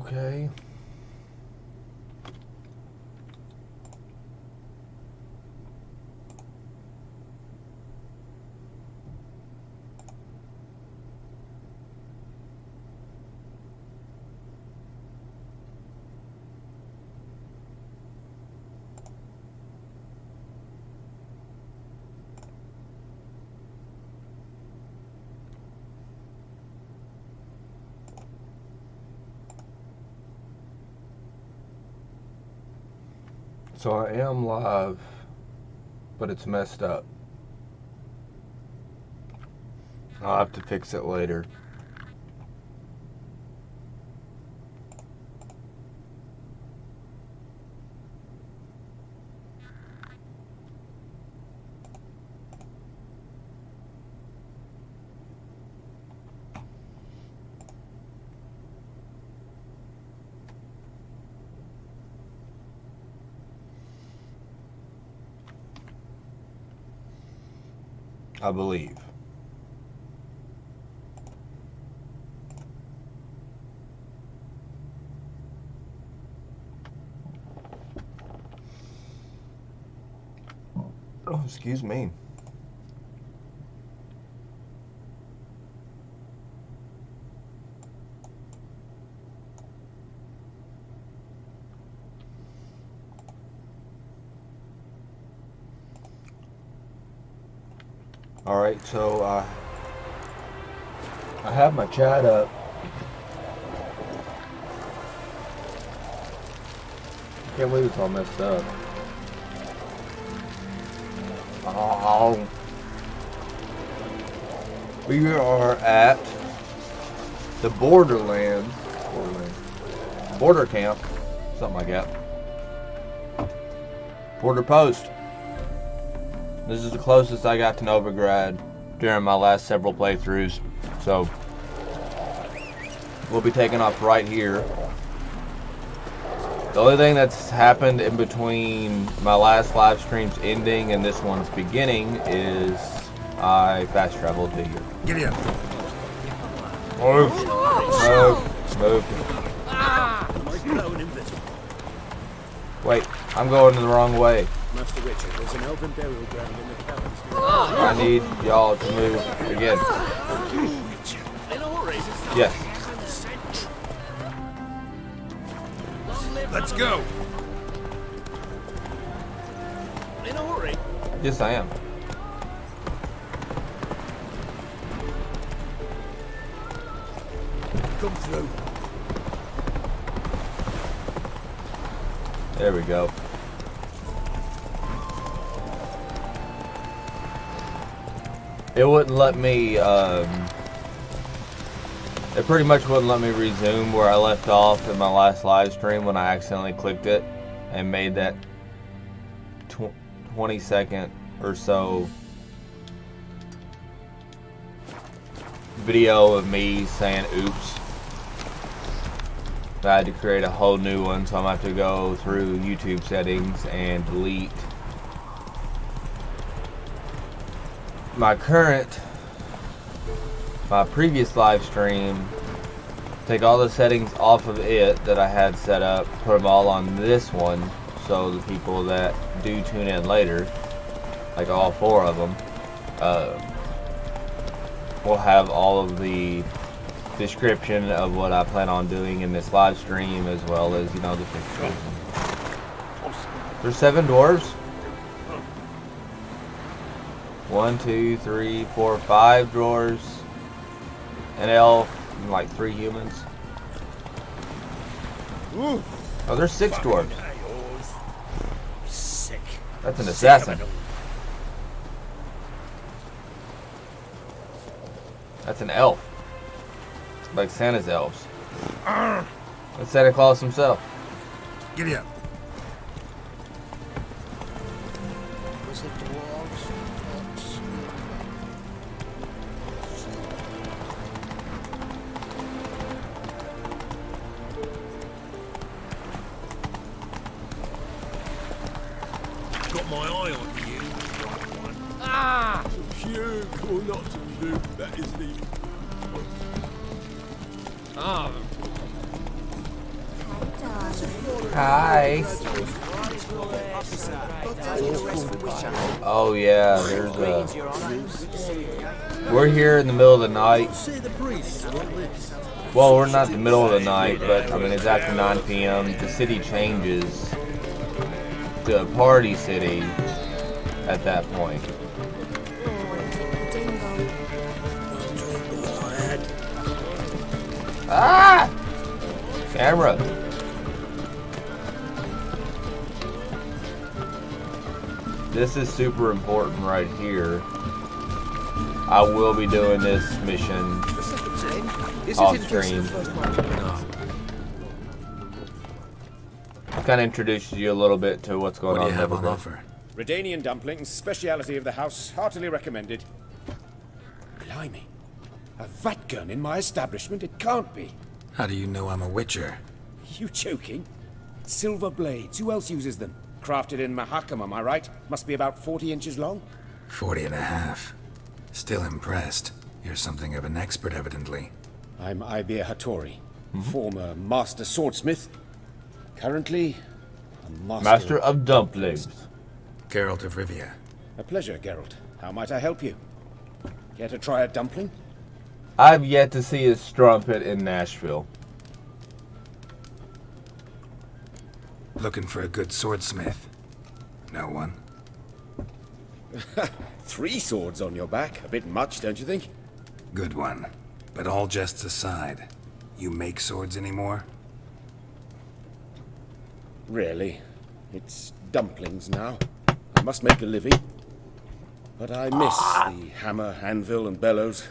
Okay. So I am live, but it's messed up. I'll have to fix it later. I believe. Oh, excuse me. Alright, so I have my chat up. Can't believe it's all messed up. Oh. We are at the border camp, something like that. Border post. This is the closest I got to Novigrad during my last several playthroughs, so we'll be taking off right here. The only thing that's happened in between my last live stream's ending and this one's beginning is I fast traveled to here. Giddy up. Move. Move. Wait, I'm going the wrong way. Master Richard, there's an elven burial ground in the caverns. I need y'all to move again. Yes. Let's go. In a hurry. Yes, I am. Come through. There we go. It wouldn't let me, it pretty much wouldn't let me resume where I left off in my last live stream when I accidentally clicked it and made that 20-second or so video of me saying oops. I had to create a whole new one, so I'm going to have to go through YouTube settings and delete my previous live stream, take all the settings off of it that I had set up, put them all on this one, so the people that do tune in later, like all 4 of them, will have all of the description of what I plan on doing in this live stream, as well as, you know, the pictures. There's 7 dwarves. 1, 2, 3, 4, 5 drawers, an elf, and like 3 humans. Oh, there's 6 dwarves. Sick. That's an assassin. That's an elf. Like Santa's elves. That's Santa Claus himself. Giddy up. Was it dwarves? Got my eye on you, right one. Ah! To puke or not to puke, that is the... Ah! Hi. Oh yeah, there's a. We're here in the middle of the night. Well, we're not in the middle of the night, but I mean it's after 9 p.m. The city changes to a party city at that point. Ah! Camera. This is super important right here. I will be doing this mission off stream. Kind of introduce you a little bit to what's going on. What do you have on Novigrad. offer? Redanian dumplings, speciality of the house, heartily recommended. Blimey. A vat gun in my establishment? It can't be. How do you know I'm a witcher? You joking? Silver blades, who else uses them? Crafted in Mahakam, am I right? Must be about 40 inches long? 40 and a half. Still impressed. You're something of an expert, evidently. I'm Ibir Hattori, former master swordsmith. Currently, a Master of dumplings. Geralt of Rivia. A pleasure, Geralt. How might I help you? Care to try a dumpling? I've yet to see a strumpet in Nashville. Looking for a good swordsmith. No one? 3 swords on your back. A bit much, don't you think? Good one. But all jests aside, you make swords anymore? Really. It's dumplings now. I must make a living. But I miss the hammer, anvil, and bellows.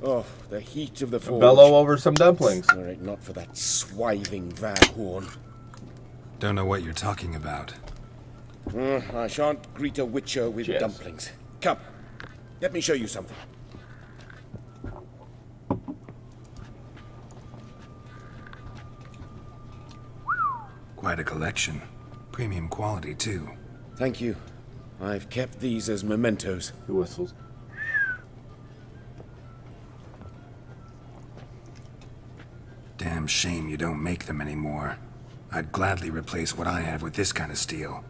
Oh, the heat of the forge. Bellow over some dumplings. Were it not for that swiving Van Horn. Don't know what you're talking about. I shan't greet a witcher with Cheers. dumplings. Come, let me show you something. Quite a collection. Premium quality, too. Thank you. I've kept these as mementos. He whistles. Damn shame you don't make them anymore. I'd gladly replace what I have with this kind of steel.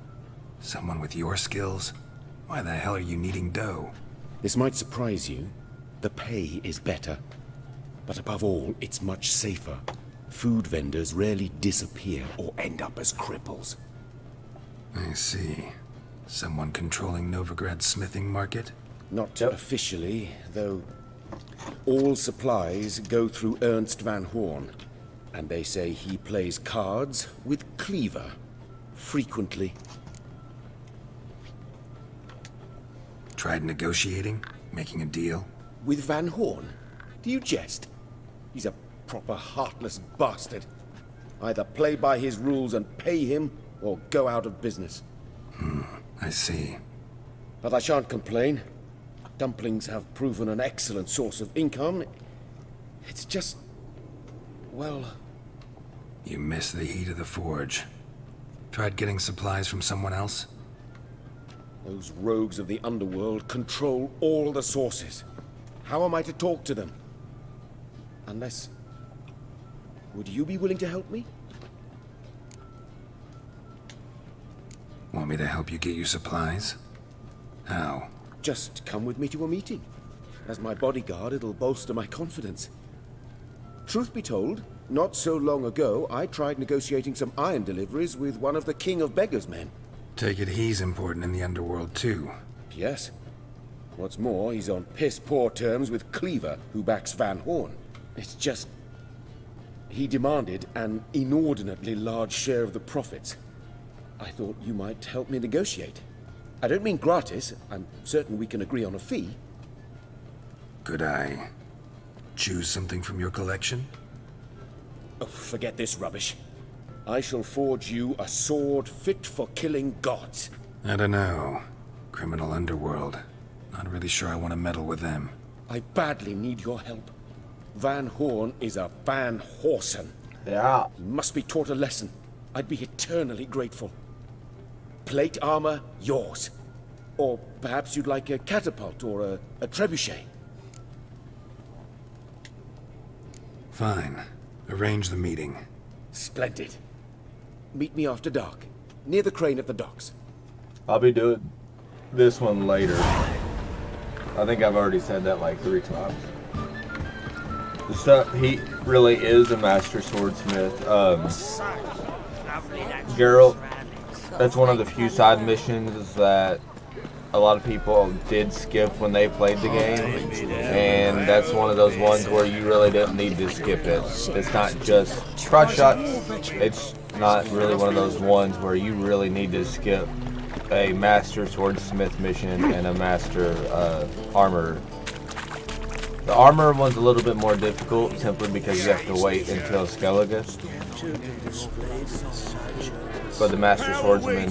Someone with your skills? Why the hell are you needing dough? This might surprise you. The pay is better. But above all, it's much safer. Food vendors rarely disappear or end up as cripples. I see. Someone controlling Novigrad's smithing market? Not Yep. officially, though all supplies go through Ernst Van Horn. And they say he plays cards with Cleaver. Frequently. Tried negotiating? Making a deal? With Van Horn? Do you jest? He's a proper heartless bastard. Either play by his rules and pay him, or go out of business. I see. But I shan't complain. Dumplings have proven an excellent source of income. It's just... well... You miss the heat of the forge. Tried getting supplies from someone else? those rogues of the underworld control all the sources. How am I to talk to them? Unless... Would you be willing to help me? Want me to help you get you supplies? How? Just come with me to a meeting. As my bodyguard, it'll bolster my confidence. Truth be told, not so long ago, I tried negotiating some iron deliveries with one of the King of Beggars' men. Take it he's important in the underworld, too. Yes. What's more, he's on piss-poor terms with Cleaver, who backs Van Horn. It's just... He demanded an inordinately large share of the profits. I thought you might help me negotiate. I don't mean gratis. I'm certain we can agree on a fee. Could I choose something from your collection? Oh, forget this rubbish. I shall forge you a sword fit for killing gods. I don't know. Criminal underworld. Not really sure I want to meddle with them. I badly need your help. Van Horn is a Van Horsen. Yeah. He must be taught a lesson. I'd be eternally grateful. Plate armor, yours. Or perhaps you'd like a catapult or a trebuchet. Fine. Arrange the meeting. Splendid. Meet me after dark, near the crane at the docks. I'll be doing this one later. I think I've already said that like 3 times. The stuff, he really is a master swordsmith. Geralt, that's one of the few side missions that a lot of people did skip when they played the game, and that's one of those ones where you really didn't need to skip it. It's not just crotch shot, it's not really one of those ones where you really need to skip a master swordsmith mission and a master armor. The armor one's a little bit more difficult simply because you have to wait until Skellige. But the master swordsman, I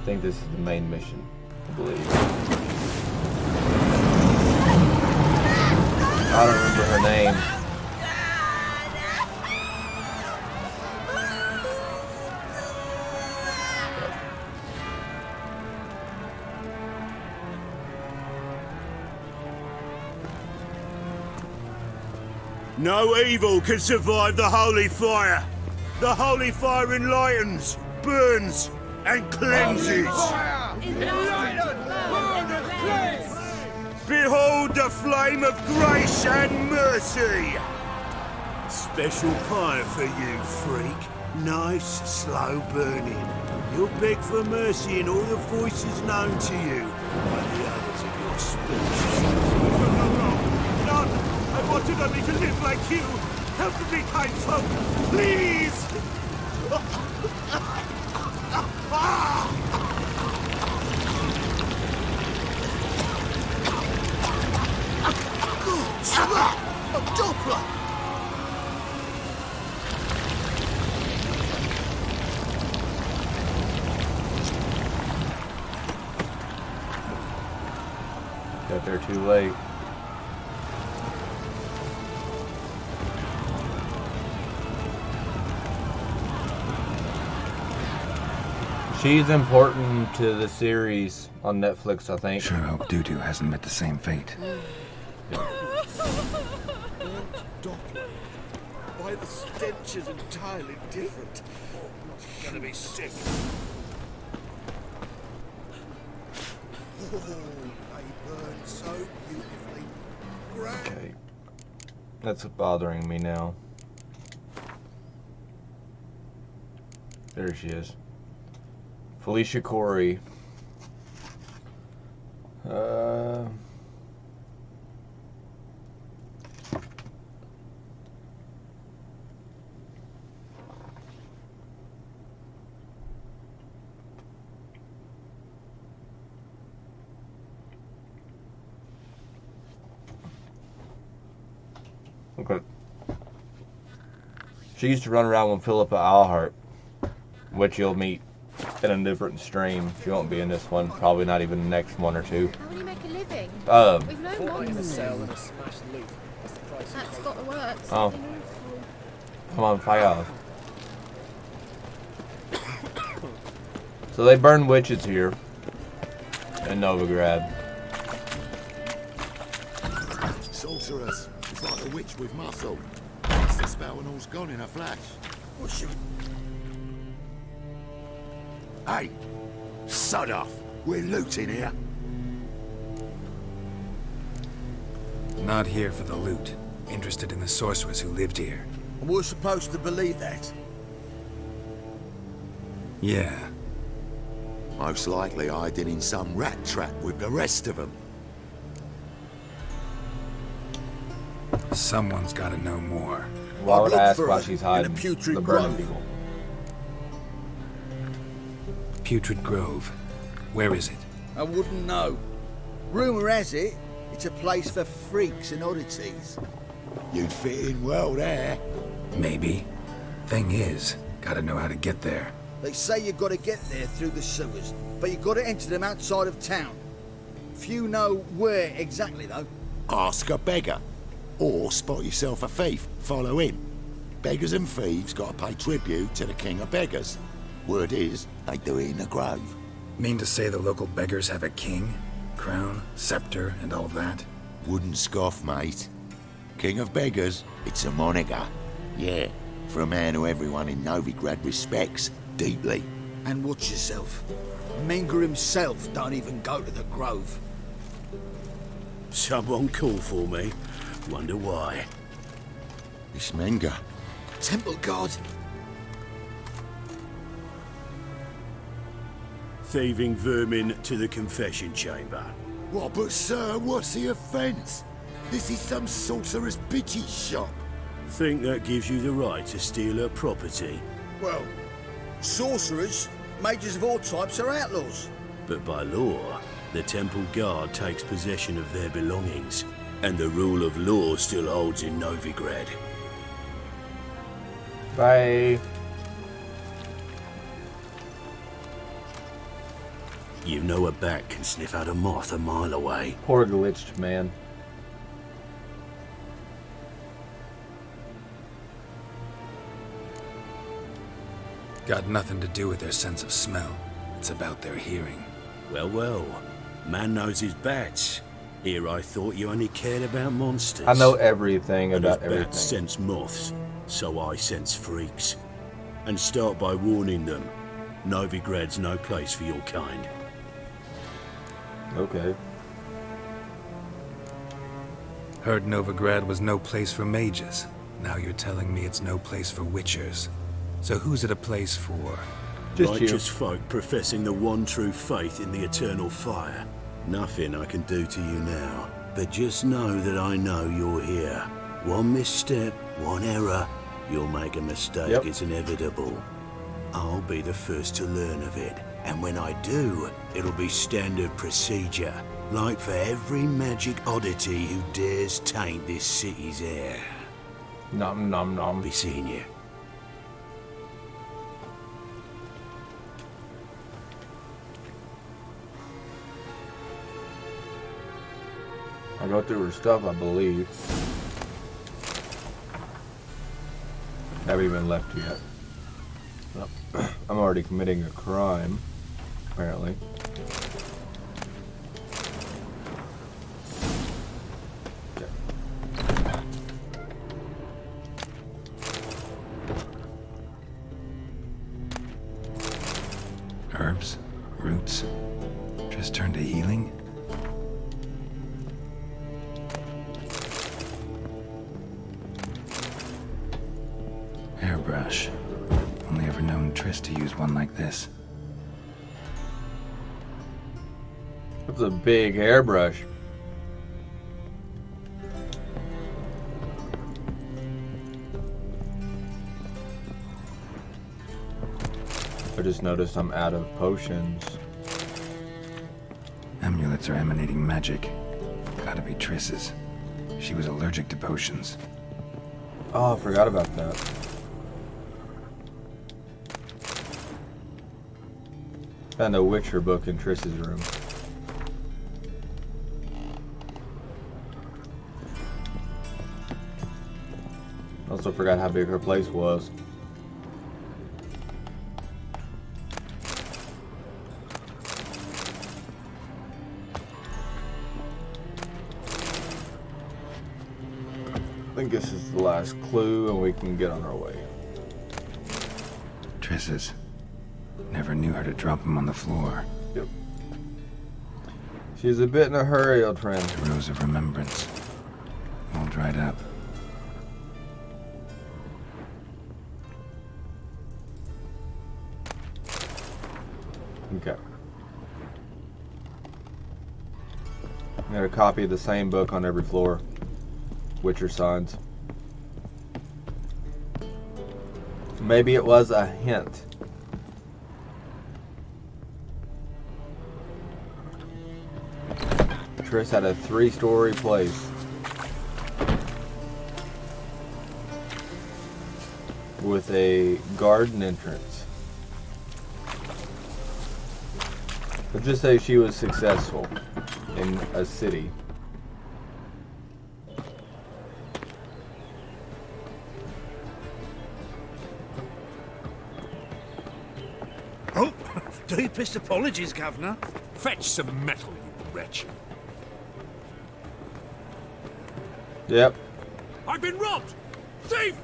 think this is the main mission, I believe. I don't remember her name. No evil can survive the holy fire. The holy fire enlightens, burns, and cleanses. Behold the flame of grace and mercy. Special pie for you, freak. Nice, slow burning. You'll beg for mercy in all the voices known to you by the others of your species. None. I wanted only to live like you. Help me, kind folk, please! A Doppler! Got there too late. She's important to the series on Netflix, I think. Sure hope Dudu hasn't met the same fate. Doppler. Why the stench is entirely different. You're gonna be sick. Oh, they burn so beautifully. Grand. Okay. That's bothering me now. There she is. Felicia Corey. Okay. She used to run around with Philippa Alhart, which you'll meet in a different stream. She won't be in this one, probably not even the next one or two. How will you make a living? We've no monsters. That's got to work. Oh. I'm on fire. So they burn witches here in Novigrad. Sorceress. It's like a witch with muscle. It's the spell and all's gone in a flash. Hey, sod off. We're looting here. Not here for the loot. Interested in the sorceress who lived here. And we're supposed to believe that. Yeah. Most likely hiding in some rat trap with the rest of them. Someone's got to know more. Why would I ask for why her she's in hiding a putrid the burning grove. people? Putrid Grove. Where is it? I wouldn't know. Rumour has it, it's a place for freaks and oddities. You'd fit in well there. Maybe. Thing is, gotta know how to get there. They say you've got to get there through the sewers, but you've got to enter them outside of town. Few know where exactly, though. Ask a beggar. Or spot yourself a thief. Follow him. Beggars and thieves got to pay tribute to the king of beggars. Word is, they do it in the grove. Mean to say the local beggars have a king? Crown, scepter, and all of that? Wouldn't scoff, mate. King of beggars, it's a moniker. Yeah, For a man who everyone in Novigrad respects deeply. And watch yourself. Menger himself don't even go to the Grove. Someone call for me. Wonder why. It's Menger. Temple Guard. Thieving vermin to the confession chamber. What, but sir, what's the offence? This is some sorcerer's bitchy shop. Think that gives you the right to steal her property? Well, sorcerers, mages of all types are outlaws. But by law, the Temple Guard takes possession of their belongings, and the rule of law still holds in Novigrad. Bye. You know a bat can sniff out a moth a mile away. Poor glitched man. Got nothing to do with their sense of smell. It's about their hearing. Well, well. Man knows his bats. Here I thought you only cared about monsters. I know everything And about as bats everything. sense moths, so I sense freaks. And start by warning them. Novigrad's no place for your kind. Okay. Heard Novigrad was no place for mages. Now you're telling me it's no place for witchers. So who's it a place for? Just Righteous you. folk professing the one true faith in the eternal fire. Nothing I can do to you now, but just know that I know you're here. One misstep, one error, you'll make a mistake. Yep. It's inevitable. I'll be the first to learn of it, and when I do, it'll be standard procedure, like for every magic oddity who dares taint this city's air. Nom nom nom. Be seeing you. I go through her stuff, I believe. Haven't even left yet. Oh, I'm already committing a crime, apparently. Okay. Herbs? Roots? Just turn to healing? Hairbrush. Only ever known Triss to use one like this. That's a big hairbrush. I just noticed I'm out of potions. Amulets are emanating magic. Gotta be Triss's. She was allergic to potions. Oh, I forgot about that. Found a Witcher book in Triss's room. Also forgot how big her place was. I think this is the last clue and we can get on our way. Triss's. Never knew her to drop him on the floor. Yep. She's a bit in a hurry, old friend. The rose of remembrance. All dried up. Okay. I got a copy of the same book on every floor. Witcher signs. Maybe it was a hint. Triss had a 3-story place with a garden entrance. Let's just say she was successful in a city. Oh, deepest apologies, Governor. Fetch some metal, you wretch. Yep. I've been robbed! Thief!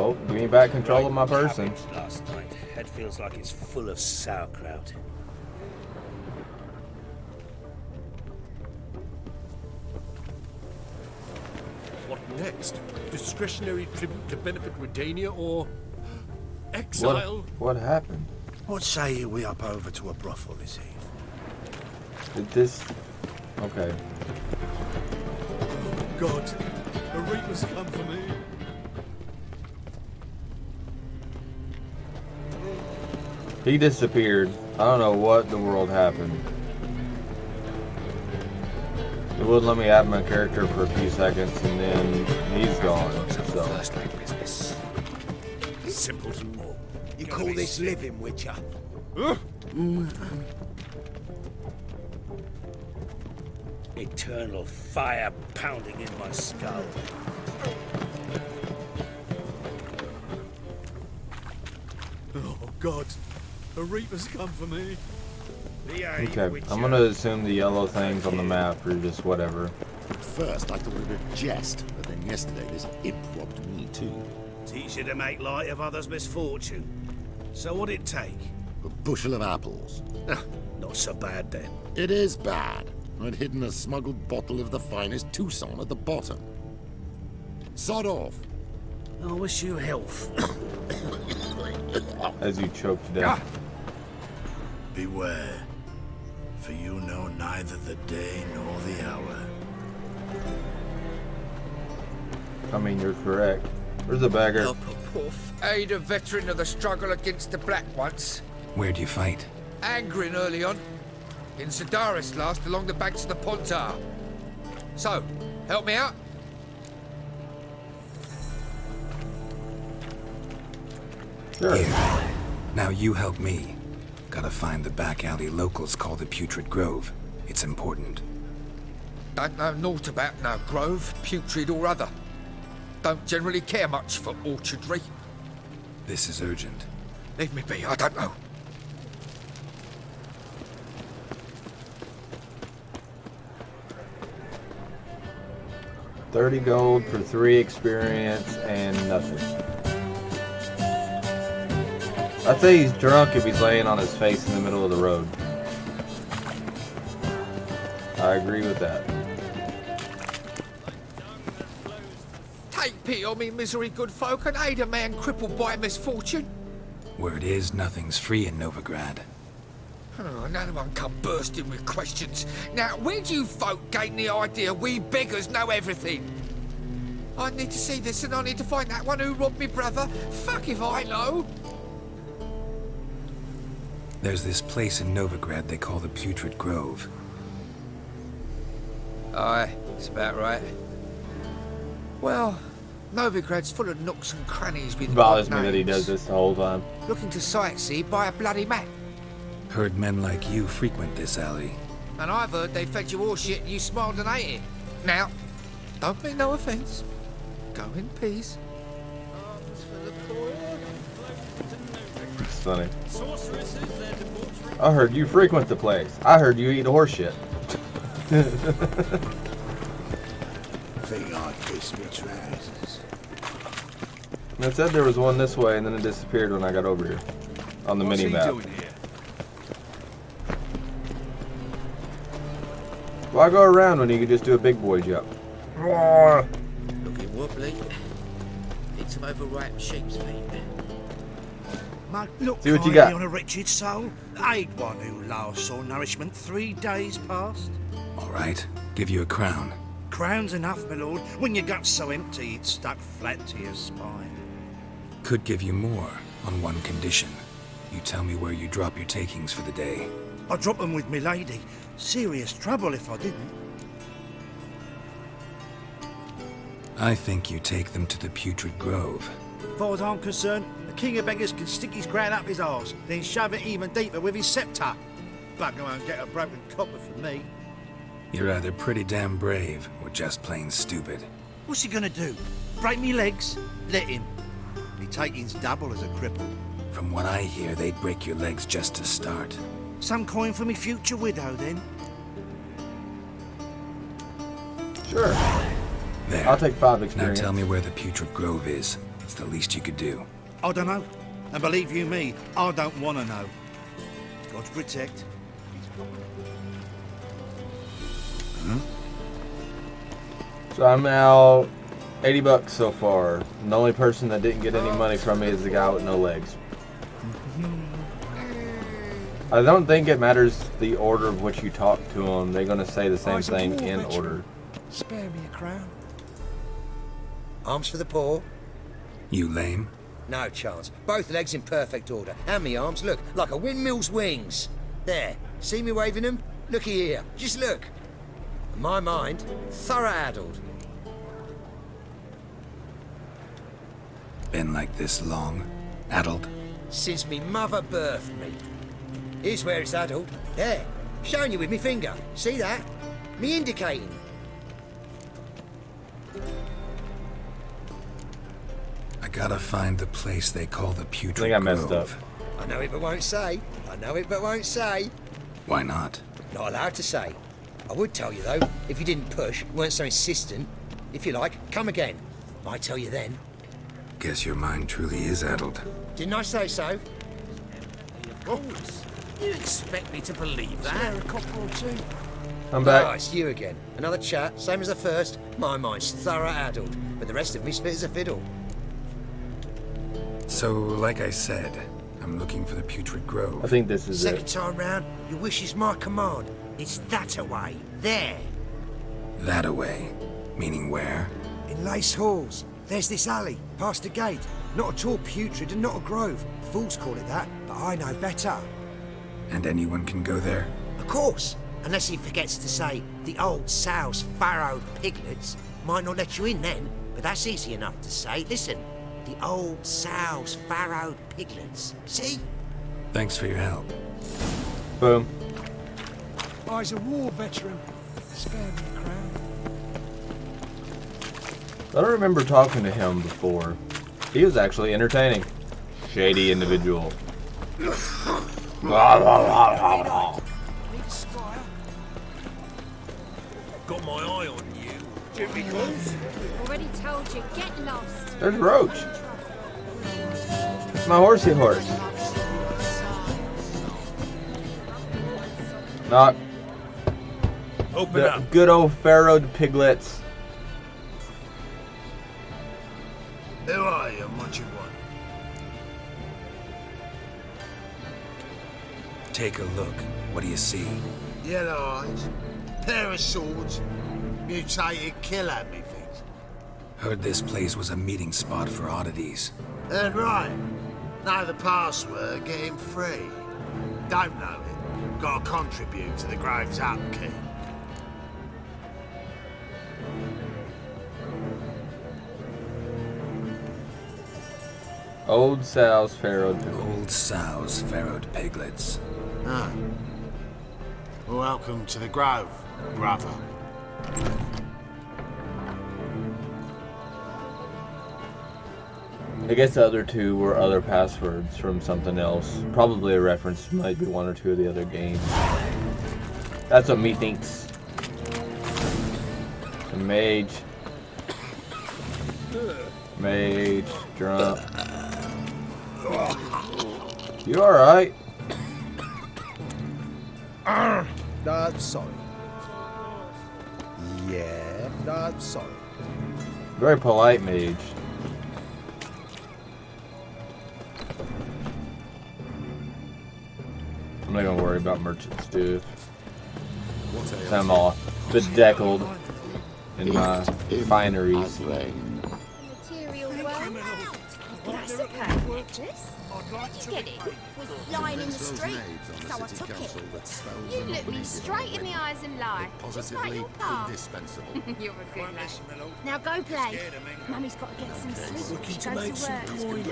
Oh, give me back control of my person. Last night. Head feels like it's full of sauerkraut. What next? Discretionary tribute to benefit Redania or exile? What happened? What say you we up over to a brothel this eve? Did this... Okay. God, the Reapers come for me. He disappeared. I don't know what the world happened. It wouldn't let me add my character for a few seconds, and then he's gone. So. Simpleton more. You call this living, Witcher? Eternal fire pounding in my skull. Oh God, the Reapers come for me. Okay, I'm gonna assume the yellow things on the map are just whatever. At first, I thought it was a jest, but then yesterday this imp robbed me too. Teach you to make light of others' misfortune. So what'd it take? A bushel of apples. Not so bad then. It is bad. I'd hidden a smuggled bottle of the finest Tucson at the bottom. Sod off. I wish you health. As you choke to death. Beware, for you know neither the day nor the hour. I mean, you're correct. Where's the beggar? Help a poor aid a veteran of the struggle against the Black once. Where'd you fight? Angering early on. In Sedaris last, along the banks of the Pontar. So, help me out? Sure. Here. Now you help me. Gotta find the back alley locals call the Putrid Grove. It's important. Don't know naught about no grove, putrid or other. Don't generally care much for orchardry. This is urgent. Leave me be, I don't know. $30 gold for 3 experience and nothing. I'd say he's drunk if he's laying on his face in the middle of the road. I agree with that. Take pity on me, misery, good folk, and aid a man crippled by misfortune. Word is, nothing's free in Novigrad. Oh, no one come bursting with questions. Now, where do you folk gain the idea we beggars know everything? I need to see this and I need to find that one who robbed me brother. Fuck if I know. There's this place in Novigrad they call the Putrid Grove. Aye, it's about right. Well, Novigrad's full of nooks and crannies with Bothers odd me that he names. does this the whole time. Looking to sightsee by a bloody map. Heard men like you frequent this alley. And I've heard they fed you all shit and you smiled and ate it. Now, don't mean no offence. Go in peace. It's funny. I heard you frequent the place. I heard you eat horse shit. Think I'd kiss me trousers. It said there was one this way and then it disappeared when I got over here. On the What's he mini-map. doing here? Why go around when you could just do a big boy jump? Looking wobbly. Need some overripe sheep's feet. Might look See what you kindly got. on a wretched soul. Aid one who last saw nourishment 3 days past. All right, give you a crown. Crown's enough, my lord. When your gut's so empty, it's stuck flat to your spine. Could give you more on one condition. You tell me where you drop your takings for the day. I drop them with me lady. Serious trouble if I didn't. I think you take them to the Putrid Grove. As far as I'm concerned, the king of beggars can stick his crown up his arse, then shove it even deeper with his scepter. Bugger won't get a broken copper from me. You're either pretty damn brave or just plain stupid. What's he gonna do? Break me legs? Let him. Me taking's double as a cripple. From what I hear, they'd break your legs just to start. Some coin for me future widow, then. Sure. There. I'll take 5 Now experience. tell me where the Putrid Grove is. It's the least you could do. I don't know. And believe you me, I don't want to know. God protect. So I'm out 80 bucks so far. And the only person that didn't get any money from me is the guy with no legs. I don't think it matters the order of which you talk to them. They're going to say the same thing in order. Spare me a crown. Arms for the poor. You lame? No chance. Both legs in perfect order. And me arms, look, like a windmill's wings. There. See me waving them? Looky here. Just look. My mind, thorough addled. Been like this long? Addled? Since me mother birthed me. Here's where it's addled. There. Showing you with me finger. See that? Me indicating. I gotta find the place they call the Putrid I think I messed Grove. up. I know it but won't say. I know it but won't say. Why not? Not allowed to say. I would tell you though, if you didn't push, weren't so insistent. If you like, come again. Might tell you then. Guess your mind truly is addled. Didn't I say so? Of course. You expect me to believe that? Spare a copper or two. I'm Oh, back. it's you again. Another chat, same as the first. My mind's thorough addled, but the rest of me's fit as a fiddle. So, like I said, I'm looking for the Putrid Grove. I think this is Second it. time round, your wish is my command. It's that away. There. That away. Meaning where? In Lace Halls. There's this alley, past the gate. Not at all putrid and not a grove. Fools call it that, but I know better. And anyone can go there? Of course. Unless he forgets to say the old sow's farrowed piglets. Might not let you in then, but that's easy enough to say. Listen. The old sow's farrowed piglets. See? Thanks for your help. Boom. I's a war veteran. Spare me a crown. I don't remember talking to him before. He was actually entertaining. Shady individual. Blah, blah, blah, blah, blah. Need a squire. Got my eye on you. Jimmy Goose. Already told you, get lost. There's Roach. My horsey horse. Not Open the up. good old farrowed piglets. Who are you and what you want? Take a look. What do you see? Yellow eyes, pair of swords, mutated killer, methinks. Heard this place was a meeting spot for oddities. Heard right. Know the password, get him free. Don't know it. Gotta contribute to the Grove's upkeep. Old Sow's farrowed piglets. Old sows, farrowed piglets. Ah. Welcome to the Grove, brother. I guess the other two were other passwords from something else. Probably a reference to maybe one or two of the other games. That's what me thinks. A mage. Mage. Drunk. You alright? I'm sorry. Yeah, I'm sorry. Very polite mage. I'm not gonna worry about merchant stuff. I'm all bedeckled in my fineries. Material well. That's okay. Triss. Where'd you get it? Was lying in the street, so I took it. You look me straight in the eyes and lie. Just like your pa. You're a good lad. Now go play. Mummy's got to get some sleep. She goes to work.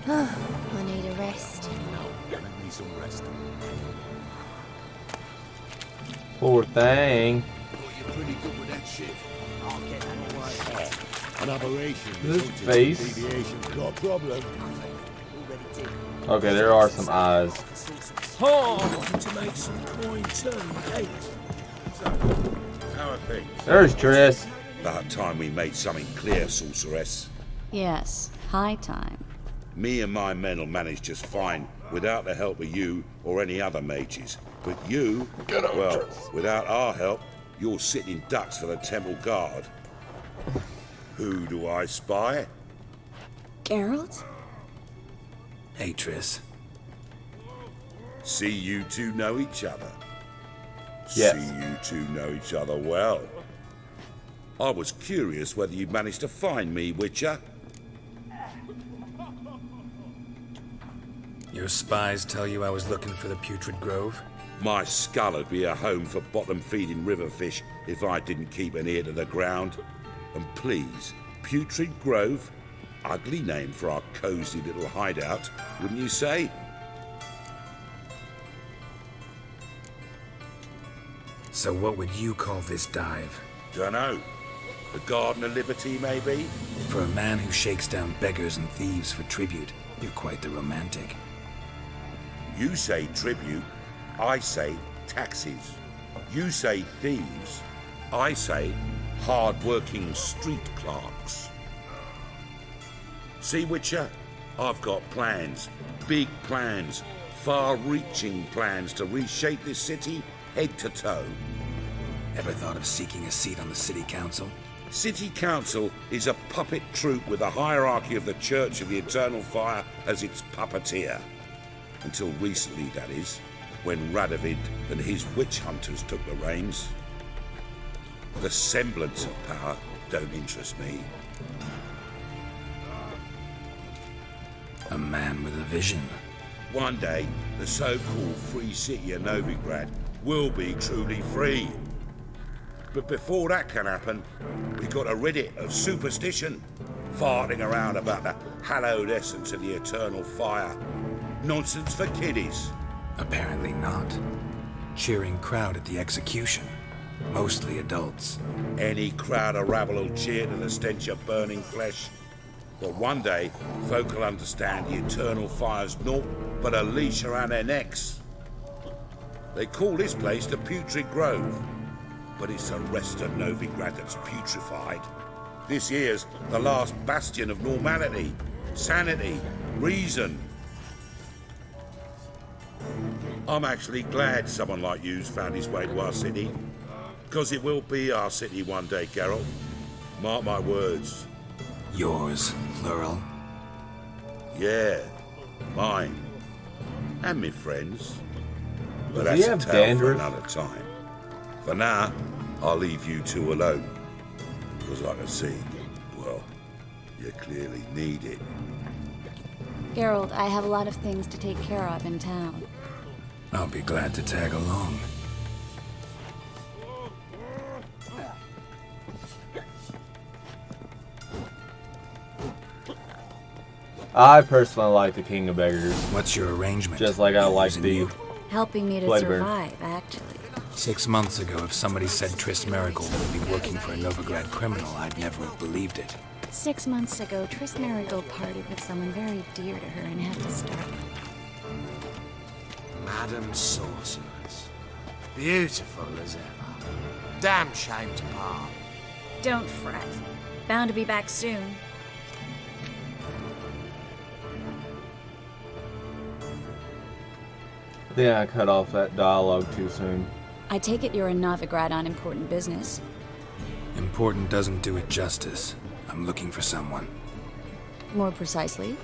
I need a rest. Poor thing. You're pretty good with that shit. I'll get that away. An aberration. This face. Got a problem. Okay, there are some eyes. To make some coin turn, eh? How are things? There's Triss. About time we made something clear, sorceress. Yes, high time. Me and my men'll manage just fine without the help of you or any other mages. But you, well, without our help, you're sitting ducks for the temple guard. Who do I spy? Geralt? Hey, Triss. See you two know each other. Yes. See you two know each other well. I was curious whether you'd managed to find me, Witcher. Your spies tell you I was looking for the Putrid Grove? My skull would be a home for bottom-feeding river fish if I didn't keep an ear to the ground. And please, Putrid Grove? Ugly name for our cosy little hideout, wouldn't you say? So what would you call this dive? Dunno. The Garden of Liberty, maybe? For a man who shakes down beggars and thieves for tribute, you're quite the romantic. You say tribute, I say taxes. You say thieves, I say hard-working street clerks. See, Witcher? I've got plans, big plans, far-reaching plans to reshape this city head to toe. Ever thought of seeking a seat on the city council? City Council is a puppet troupe with the hierarchy of the Church of the Eternal Fire as its puppeteer. Until recently, that is, when Radovid and his witch hunters took the reins. The semblance of power don't interest me. A man with a vision. One day, the so-called free city of Novigrad will be truly free. But before that can happen, we've got to rid it of superstition, farting around about the hallowed essence of the eternal fire. Nonsense for kiddies. Apparently not. Cheering crowd at the execution. Mostly adults. Any crowd of rabble will cheer to the stench of burning flesh. But one day, folk will understand the eternal fire's naught but a leash around their necks. They call this place the Putrid Grove, but it's the rest of Novigrad that's putrefied. This here's the last bastion of normality, sanity, reason. I'm actually glad someone like you's found his way to our city, because it will be our city one day, Geralt. Mark my words. Yours, plural. Yeah, mine. And me friends. But Does he that's a have tale dandruff? for another time. For now, I'll leave you two alone. Because I can see, well, you clearly need it. Geralt, I have a lot of things to take care of in town. I'll be glad to tag along. I personally like the King of Beggars, What's your arrangement? just like I like Using the you? Helping me to Bloodburn. survive, actually. 6 months ago, if somebody said Triss Marigold would be working for a Novigrad criminal, I'd never have believed it. 6 months ago, Triss Marigold partied with someone very dear to her and had to start. Madam Sorceress. Beautiful as ever. Damn shame to part. Don't fret. Bound to be back soon. I think I cut off that dialogue too soon. I take it you're in Novigrad on important business. Important doesn't do it justice. I'm looking for someone. More precisely,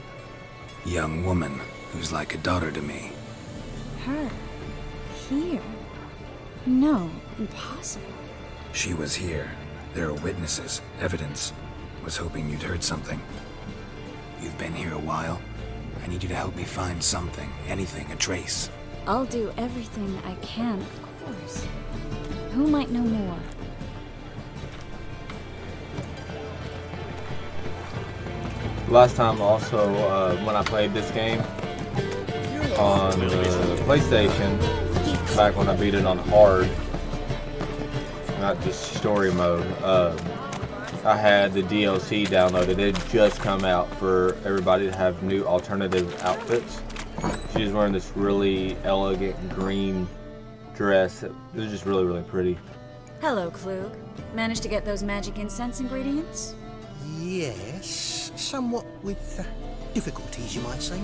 Young woman who's like a daughter to me. her. Here. No, impossible. She was here. There are witnesses, evidence. Was hoping you'd heard something. You've been here a while. I need you to help me find something, anything, a trace. I'll do everything I can, of course. Who might know more? Last time also, when I played this game on the PlayStation, back when I beat it on hard, not just story mode, I had the DLC downloaded. It had just come out for everybody to have new alternative outfits. She was wearing this really elegant green dress. It was just really, really pretty. Hello, Klug. Managed to get those magic incense ingredients? Yes, somewhat with difficulties, you might say.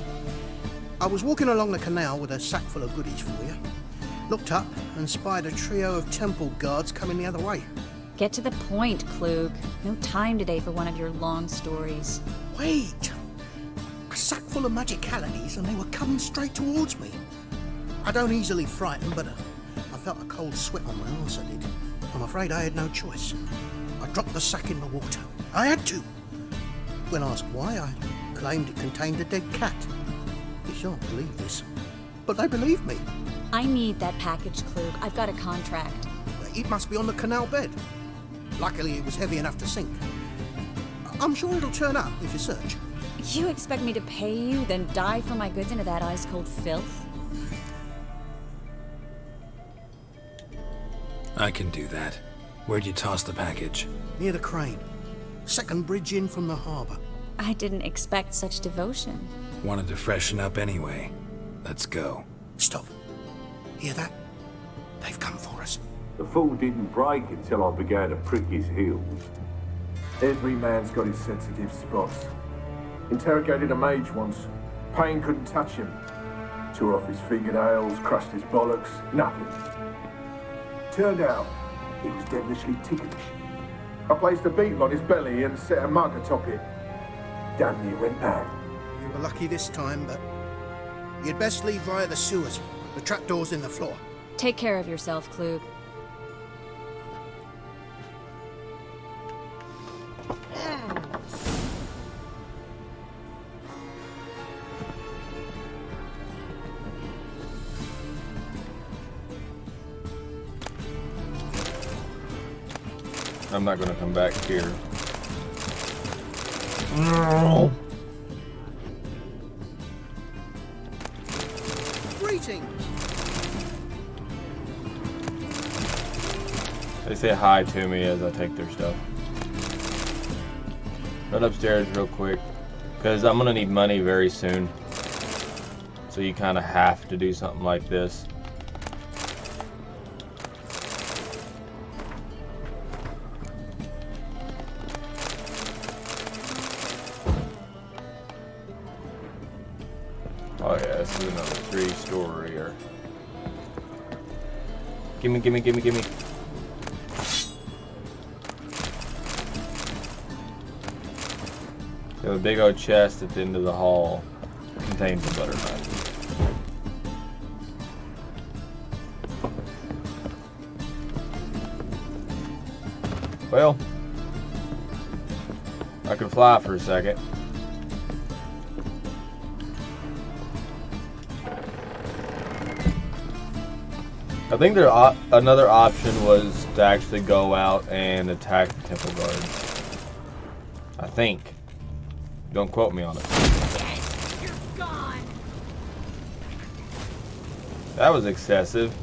I was walking along the canal with a sack full of goodies for you. Looked up and spied a trio of temple guards coming the other way. Get to the point, Klug. No time today for one of your long stories. Wait! A sack full of magicalities and they were coming straight towards me. I don't easily frighten, but I felt a cold sweat on my arse, I did. I'm afraid I had no choice. I dropped the sack in the water. I had to. When asked why, I claimed it contained a dead cat. You shan't believe this, but they believed me. I need that package, Klug. I've got a contract. It must be on the canal bed. Luckily, it was heavy enough to sink. I'm sure it'll turn up if you search. You expect me to pay you, then dive for my goods into that ice-cold filth? I can do that. Where'd you toss the package? Near the crane. Second bridge in from the harbour. I didn't expect such devotion. Wanted to freshen up anyway. Let's go. Stop. Hear that? They've come for us. The fall didn't break until I began to prick his heels. Every man's got his sensitive spots. Interrogated a mage once. Pain couldn't touch him. Tore off his fingernails, crushed his bollocks, nothing. Turned out, he was devilishly ticklish. I placed a beetle on his belly and set a mug atop it. Damn near went mad. You were lucky this time, but you'd best leave via the sewers. The trapdoor's in the floor. Take care of yourself, Klug. I'm not gonna come back here. Greetings. They say hi to me as I take their stuff. Run upstairs real quick, because I'm gonna need money very soon. So you kind of have to do something like this. Oh yeah, this is another 3-story here. Gimme, gimme, gimme, gimme. We have a big old chest at the end of the hall. Contains a butter knife. Well, I could fly for a second. I think there another option was to actually go out and attack the temple guards. I think. Don't quote me on it. Yes, you're gone. That was excessive.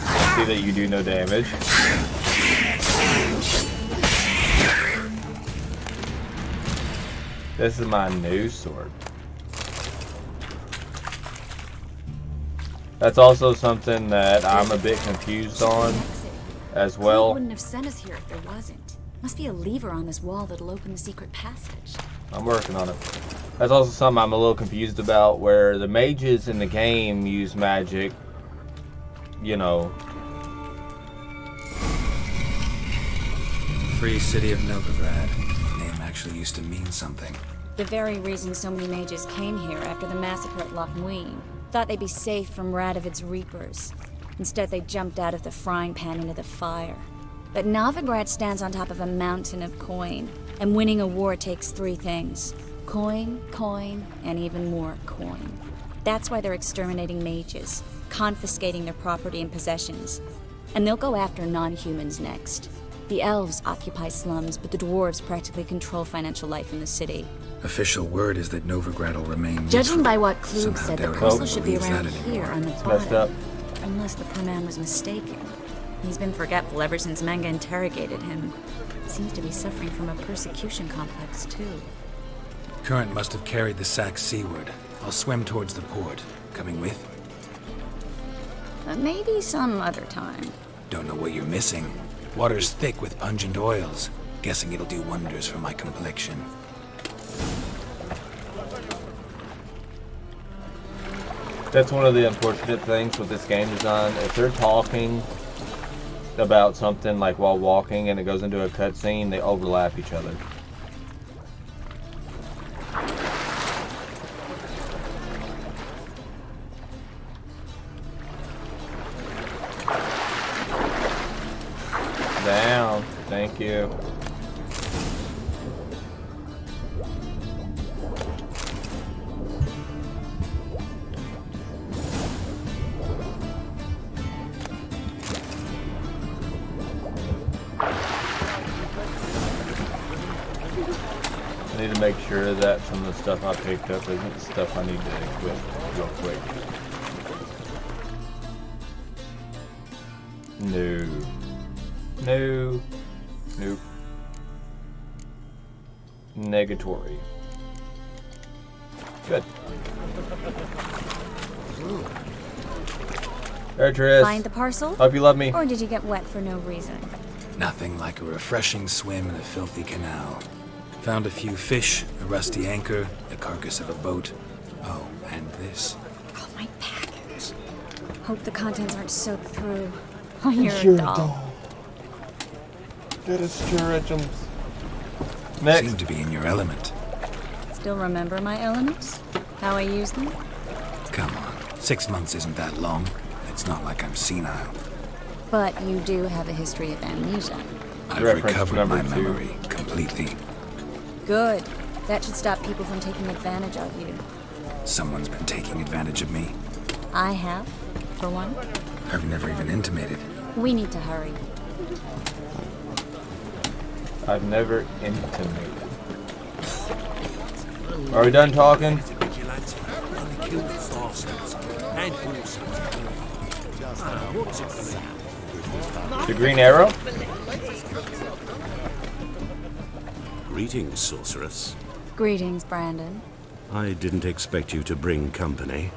I see that you do no damage. This is my new sword. That's also something that I'm a bit confused on as well. He wouldn't have sent us here if there wasn't. Must be a lever on this wall that'll open the secret passage. I'm working on it. That's also something I'm a little confused about, where the mages in the game use magic, you know. Free city of Novigrad. Name actually used to mean something. The very reason so many mages came here after the massacre at Loch Muin. Thought they'd be safe from Radovid's reapers. Instead, they jumped out of the frying pan into the fire. But Novigrad stands on top of a mountain of coin, and winning a war takes 3 things. Coin, coin, and even more coin. That's why they're exterminating mages, confiscating their property and possessions. And they'll go after non-humans next. The elves occupy slums, but the dwarves practically control financial life in the city. Official word is that Novigrad will remain Judging neutral. by what Klug Somehow said, the doubt crystal anyone should be believes around that here anymore. on the It's messed bottom. up. Unless the poor man was mistaken. He's been forgetful ever since Manga interrogated him. Seems to be suffering from a persecution complex, too. Current must have carried the sack seaward. I'll swim towards the port. Coming with? Maybe some other time. Don't know what you're missing. Water's thick with pungent oils. Guessing it'll do wonders for my complexion. That's one of the unfortunate things with this game design. If they're talking about something like while walking and it goes into a cutscene, they overlap each other. Down. Thank you. I need to make sure that some of the stuff I picked up isn't the stuff I need to equip real quick. No. No. Nope. Negatory. Good. There, Triss. Find the parcel? Hope you love me. Or did you get wet for no reason? Nothing like a refreshing swim in a filthy canal. Found a few fish, a rusty anchor, the carcass of a boat. Oh, and this. Oh, my package. Hope the contents aren't soaked through. Oh, you're a doll. Get us Sturgeons. Next. Seem to be in your element. Still remember my elements? How I use them? Come on, 6 months isn't that long. It's not like I'm senile. But you do have a history of amnesia. I've recovered my memory completely. Good. That should stop people from taking advantage of you. Someone's been taking advantage of me. I have, for one. I've never even intimated. We need to hurry. I've never intimated. Are we done talking? The green arrow? Greetings, sorceress. Greetings, Brandon. I didn't expect you to bring company.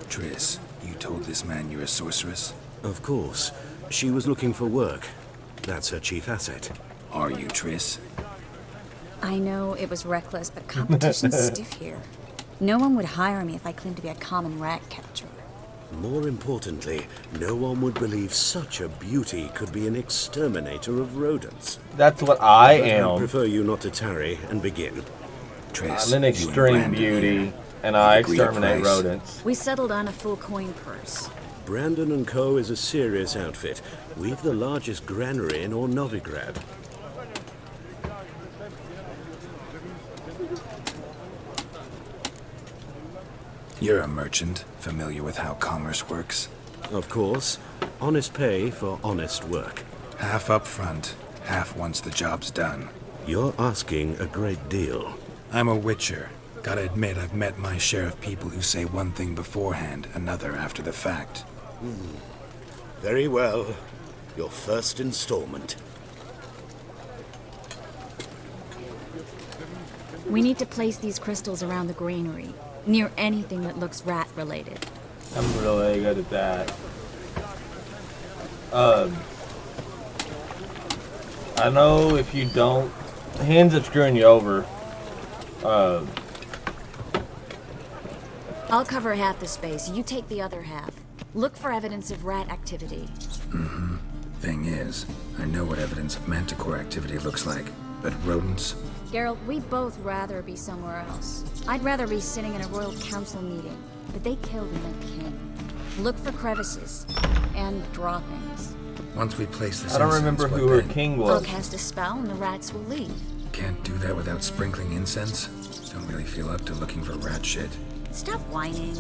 Triss, you told this man you're a sorceress? Of course. She was looking for work. That's her chief asset. Are you, Triss? I know it was reckless, but competition's stiff here. No one would hire me if I claimed to be a common rat catcher. More importantly, no one would believe such a beauty could be an exterminator of rodents. That's what I am. I prefer you not to tarry and begin. Triss, I'm an extreme beauty, and I exterminate rodents. We settled on a full coin purse. Brandon & Co. is a serious outfit. We've the largest granary in all Novigrad. You're a merchant, familiar with how commerce works? Of course. Honest pay for honest work. Half up front, half once the job's done. You're asking a great deal. I'm a witcher. Gotta admit, I've met my share of people who say one thing beforehand, another after the fact. Very well. Your first installment. We need to place these crystals around the granary, near anything that looks rat-related. I'm really good at that. I know if you don't, he ends up screwing you over. I'll cover half the space, you take the other half. Look for evidence of rat activity. Mm-hmm. Thing is, I know what evidence of manticore activity looks like, but rodents? Geralt, we'd both rather be somewhere else. I'd rather be sitting in a royal council meeting, but they killed the king. Look for crevices and droppings. Once we place this I don't remember who her king was. I'll cast a spell and the rats will leave. Can't do that without sprinkling incense? Don't really feel up to looking for rat shit. Stop whining.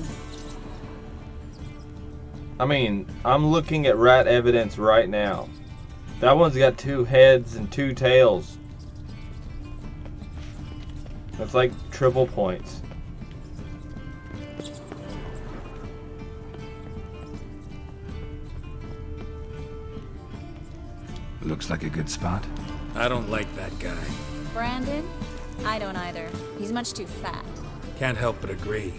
I mean, I'm looking at rat evidence right now. That one's got 2 heads and 2 tails. That's like triple points. Looks like a good spot. I don't like that guy. Brandon, I don't either. He's much too fat. Can't help but agree.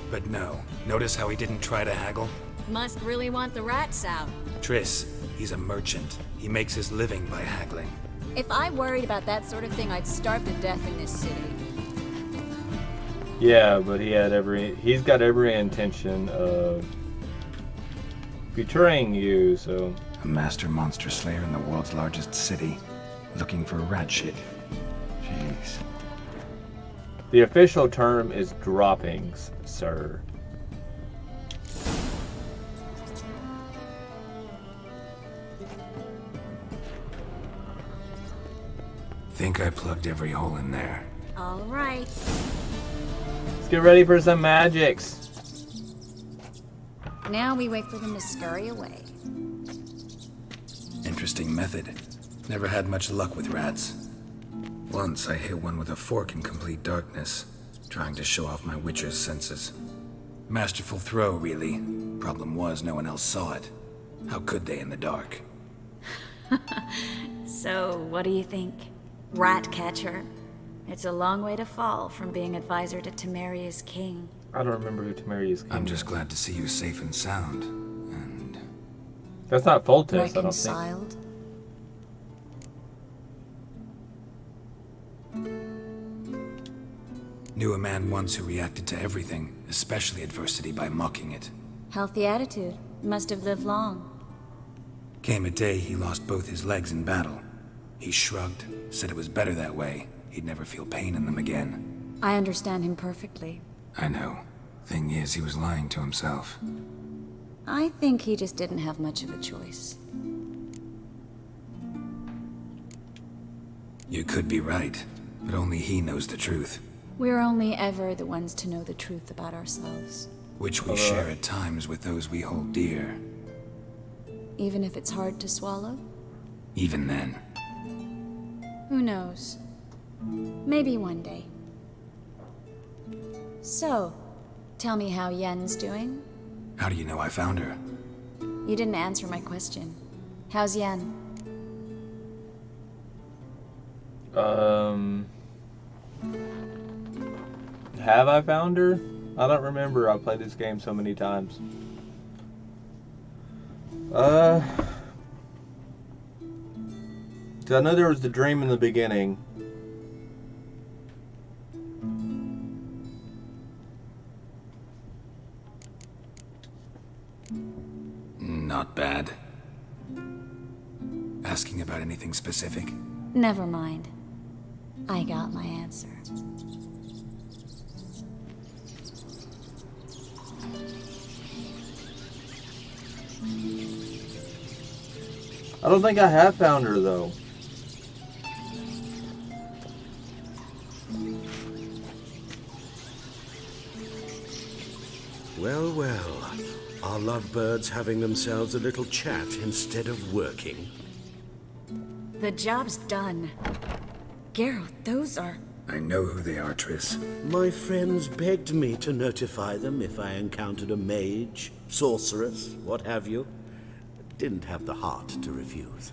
But no, notice how he didn't try to haggle? Must really want the rats out. Triss, he's a merchant. He makes his living by haggling. If I worried about that sort of thing, I'd starve to death in this city. Yeah, but he's got every intention of betraying you, so... A master monster slayer in the world's largest city, looking for rat shit. Jeez. The official term is droppings, sir. Think I plugged every hole in there. All right. Let's get ready for some magics. Now we wait for them to scurry away. Interesting method. Never had much luck with rats. Once I hit one with a fork in complete darkness, trying to show off my witcher's senses. Masterful throw, really. Problem was, no one else saw it. How could they in the dark? So, what do you think? Rat catcher? It's a long way to fall from being advisor to Temeria's king. I don't remember who Temeria's king I'm just glad to see you safe and sound. And... That's not Foltest, I don't think. Reconciled? Knew a man once who reacted to everything, especially adversity, by mocking it. Healthy attitude. Must have lived long. Came a day he lost both his legs in battle. He shrugged, said it was better that way. He'd never feel pain in them again. I understand him perfectly. I know. Thing is, he was lying to himself. I think he just didn't have much of a choice. You could be right, but only he knows the truth. We're only ever the ones to know the truth about ourselves. Which we share at times with those we hold dear. Even if it's hard to swallow? Even then. Who knows? Maybe one day. So, tell me how Yen's doing? How do you know I found her? You didn't answer my question. How's Yen? Have I found her? I don't remember. I've played this game so many times. I know there was the dream in the beginning. Not bad. Asking about anything specific? Never mind. I got my answer. I don't think I have found her, though. Well, well. Are lovebirds having themselves a little chat instead of working? The job's done. Geralt, those are... I know who they are, Triss. My friends begged me to notify them if I encountered a mage, sorceress, what have you. Didn't have the heart to refuse.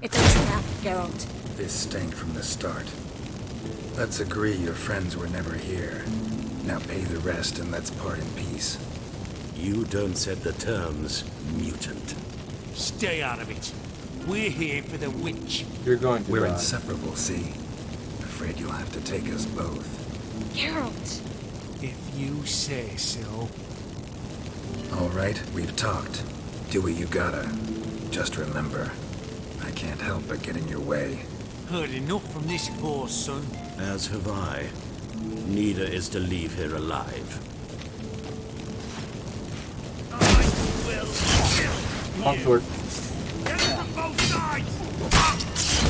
It's a trap, Geralt. This stank from the start. Let's agree your friends were never here. Now pay the rest and let's part in peace. You don't set the terms, mutant. Stay out of it. We're here for the witch. You're going to We're die. inseparable, see? Afraid you'll have to take us both. Geralt! If you say so. All right, we've talked. Do what you gotta. Just remember, I can't help but get in your way. Heard enough from this horse, son. As have I. Neither is to leave here alive. Longsword.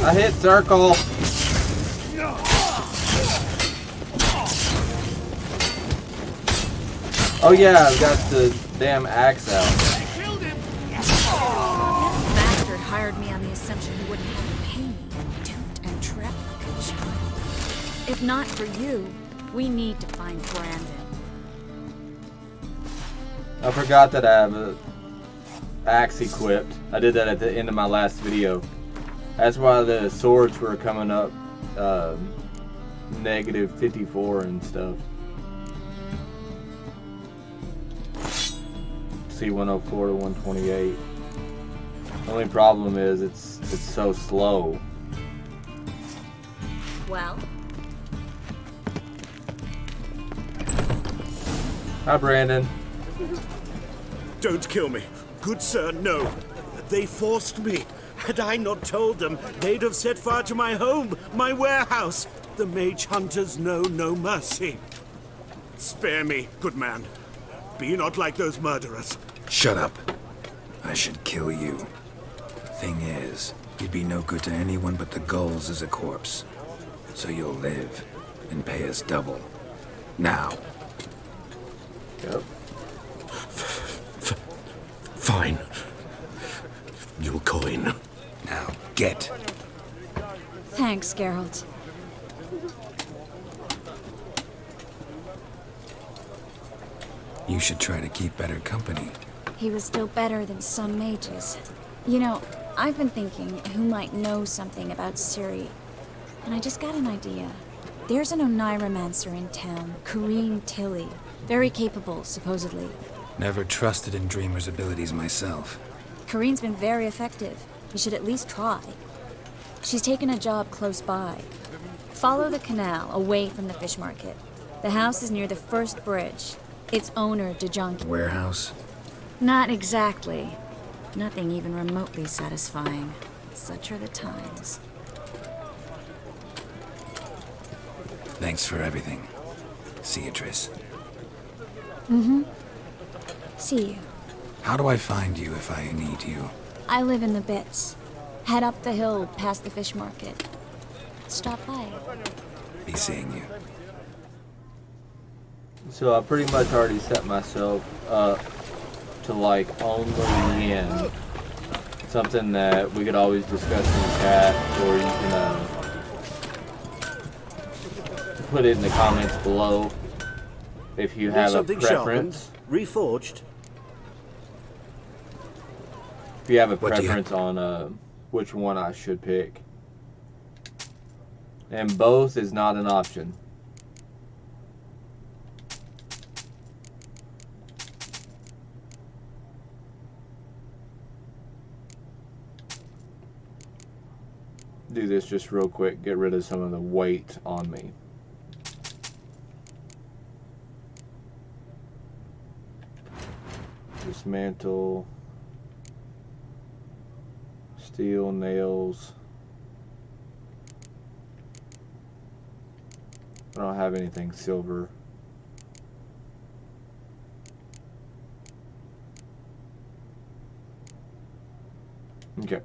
I hit circle. Oh yeah, I've got the damn axe out. Bastard hired me on the assumption he wouldn't have to pay me and toot and trap like a child. If not for you, we need to find Brandon. I forgot that I have a axe equipped. I did that at the end of my last video. That's why the swords were coming up negative 54 and stuff. C104 to 128. The only problem is it's so slow. Well? Hi, Brandon. Don't kill me. Good sir, no. They forced me. Had I not told them, they'd have set fire to my home, my warehouse. The mage hunters know no mercy. Spare me, good man. Be not like those murderers. Shut up. I should kill you. Thing is, you'd be no good to anyone but the gulls as a corpse. So you'll live and pay us double. Now. Yep. Fine. Your coin. Now get. Thanks, Geralt. You should try to keep better company. He was still better than some mages. You know, I've been thinking who might know something about Ciri. And I just got an idea. There's an Oneiromancer in town, Corinne Tilly. Very capable, supposedly. Never trusted in Dreamer's abilities myself. Corinne's been very effective. You should at least try. She's taken a job close by. Follow the canal away from the fish market. The house is near the first bridge. Its owner, DeJonke. Warehouse? Not exactly. Nothing even remotely satisfying. Such are the times. Thanks for everything. See you, Triss. Mm-hmm. See you. How do I find you if I need you? I live in the Bits. Head up the hill past the fish market. Stop by. Be seeing you. So I pretty much already set myself up to like own the yen. Something that we could always discuss in the chat, or you can put it in the comments below if you have a preference. Reforged. If you have a preference on which one I should pick. And both is not an option. Do this just real quick, get rid of some of the weight on me. Dismantle. Steel, nails. I don't have anything silver. Okay.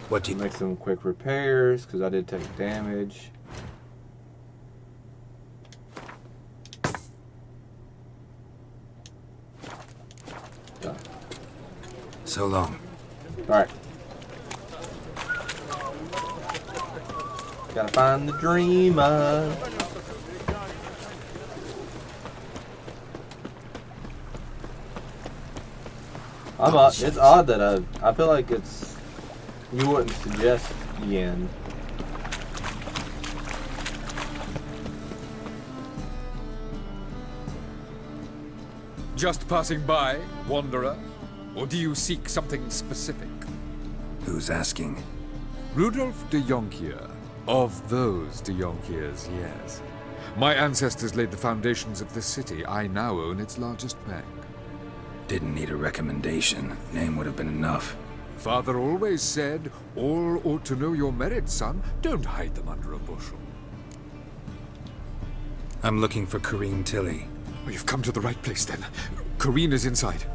What do you make some quick repairs because I did take damage. Done. So long. All right. Gotta find the dreamer. It's odd that I feel like it's. You wouldn't suggest yen. Just passing by, wanderer? Or do you seek something specific? Who's asking? Rudolf de Jonkier. Of those de Jonkiers, yes. My ancestors laid the foundations of this city. I now own its largest bank. Didn't need a recommendation. Name would have been enough. Father always said, all ought to know your merits, son. Don't hide them under a bushel. I'm looking for Corinne Tilly. Oh, you've come to the right place, then. Corinne is inside.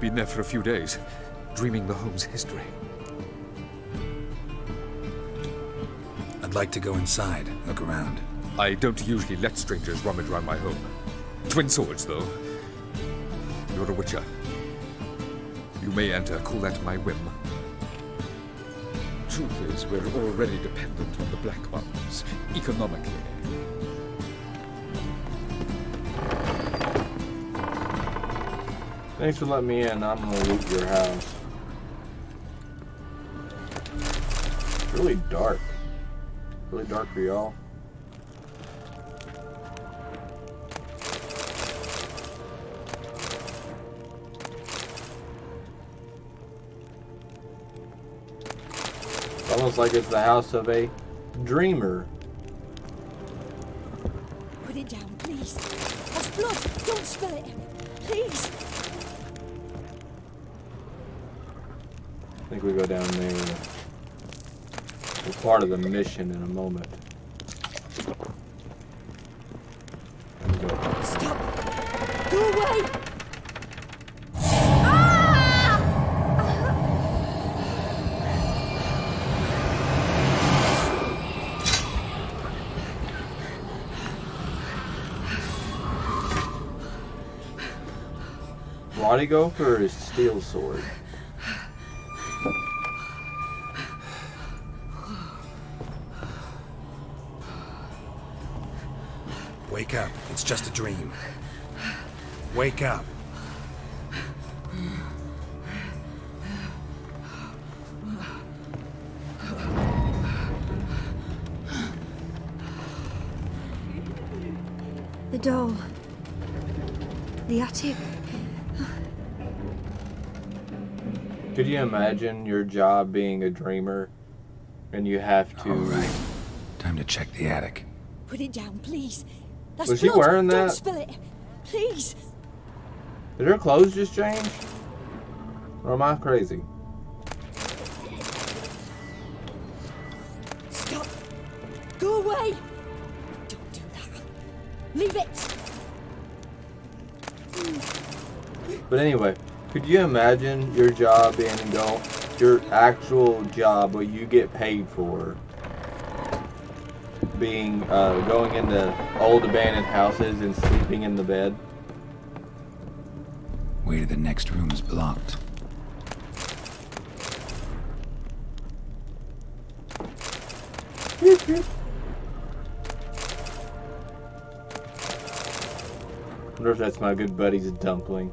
Been there for a few days, dreaming the home's history. I'd like to go inside, look around. I don't usually let strangers rummage around my home. Twin swords, though. You're a witcher. You may enter, call that my whim. Truth is, we're already dependent on the Black Ones, economically. Thanks for letting me in. I'm gonna loot your house. really dark. Really dark for y'all. It's almost like it's the house of a dreamer. Put it down, please. That's blood. Don't spill it. Please. I think we go down there. It's part of the mission in a moment. Stop. Go away. Why'd he go for his steel sword? Wake up. It's just a dream. Wake up. The doll. The attic. Could you imagine your job being a dreamer and you have to... All right. Time to check the attic. Put it down, please. That's Was she blood. wearing that? Don't spill it. Please. Did her clothes just change? Or am I crazy? Stop. Go away. Don't do that. Leave it. But anyway, could you imagine your job being your actual job, what you get paid for, being going into old abandoned houses and sleeping in the bed? Way to the next room is blocked. Wonder if that's my good buddy's dumpling.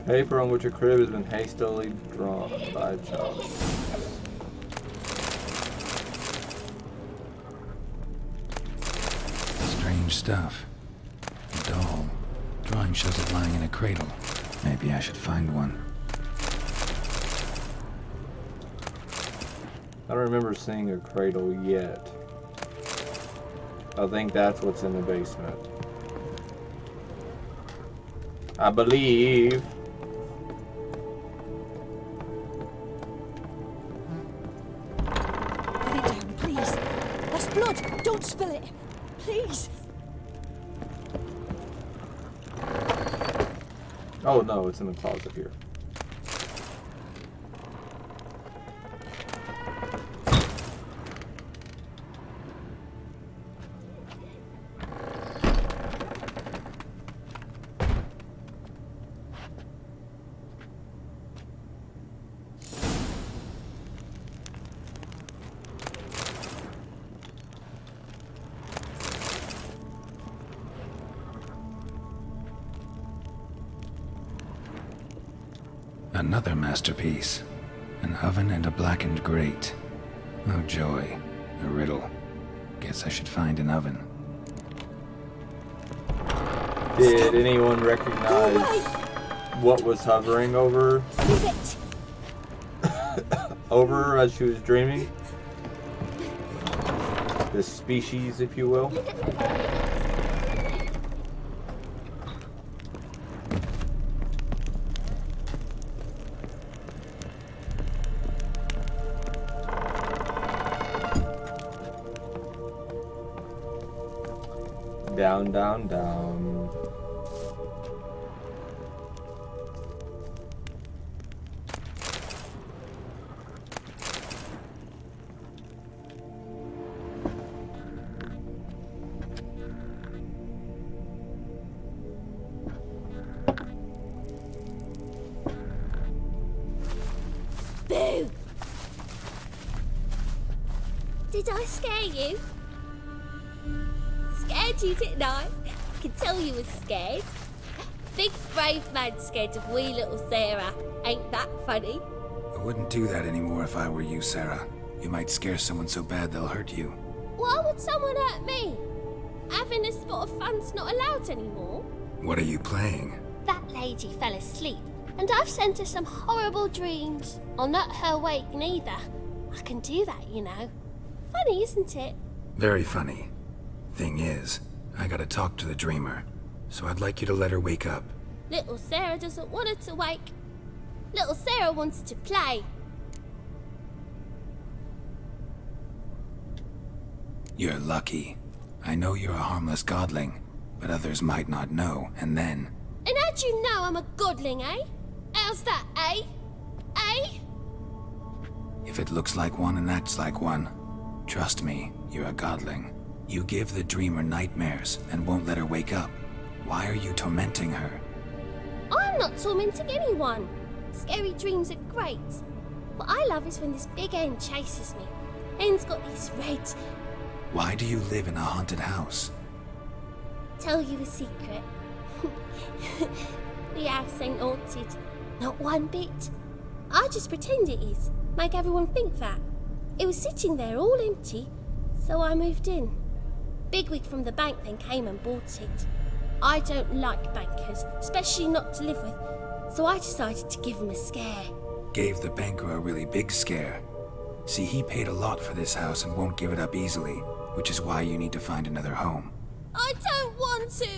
Paper on which a crib has been hastily drawn by a child. Strange stuff. A doll. Drawing shows it lying in a cradle. Maybe I should find one. I don't remember seeing a cradle yet. I think that's what's in the basement. I believe. Put it down, please. That's blood. Don't spill it. Please. Oh no, it's in the closet here. Another masterpiece. An oven and a blackened grate. Oh joy. A riddle. Guess I should find an oven. Did anyone recognize what was hovering over over her as she was dreaming? The species, if you will. Down, down, down. Boo! Did I scare you? told you, didn't I? I can tell you was scared. Big brave man scared of wee little Sarah. Ain't that funny? I wouldn't do that anymore if I were you, Sarah. You might scare someone so bad they'll hurt you. Why would someone hurt me? Having a spot of fun's not allowed anymore. What are you playing? That lady fell asleep, and I've sent her some horrible dreams. I'll not her wake neither. I can do that, you know. Funny, isn't it? Very funny. Thing is, I gotta talk to the dreamer, so I'd like you to let her wake up. Little Sarah doesn't want her to wake. Little Sarah wants to play. You're lucky. I know you're a harmless godling, but others might not know, and then... And how'd you know I'm a godling, eh? How's that, eh? Eh? If it looks like one and acts like one, trust me, you're a godling. You give the dreamer nightmares and won't let her wake up. Why are you tormenting her? I'm not tormenting anyone. Scary dreams are great. What I love is when this big hen chases me. Hen's got these red... Why do you live in a haunted house? Tell you a secret. The house ain't haunted. Not one bit. I just pretend it is. Make everyone think that. It was sitting there all empty, so I moved in. Bigwig from the bank then came and bought it. I don't like bankers, especially not to live with, so I decided to give him a scare. Gave the banker a really big scare. See, he paid a lot for this house and won't give it up easily, which is why you need to find another home. I don't want to!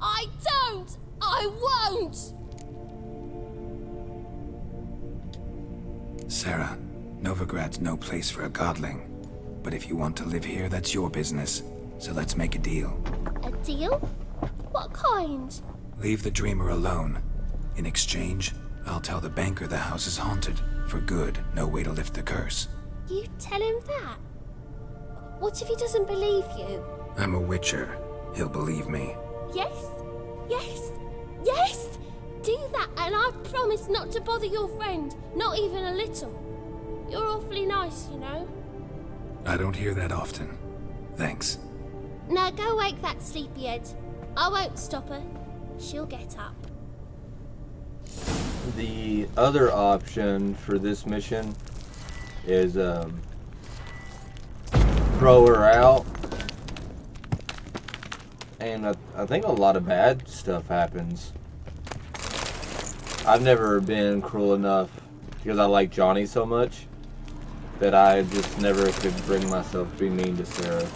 I don't! I won't! Sarah, Novigrad's no place for a godling. But if you want to live here, that's your business. So let's make a deal. A deal? What kind? Leave the dreamer alone. In exchange, I'll tell the banker the house is haunted. For good, no way to lift the curse. You tell him that? What if he doesn't believe you? I'm a witcher. He'll believe me. Yes? Yes? Yes! Do that and I promise not to bother your friend. Not even a little. You're awfully nice, you know. I don't hear that often. Thanks. Now go wake that sleepyhead. I won't stop her. She'll get up. The other option for this mission is throw her out. And I think a lot of bad stuff happens. I've never been cruel enough because I like Johnny so much that I just never could bring myself to be mean to Sarah.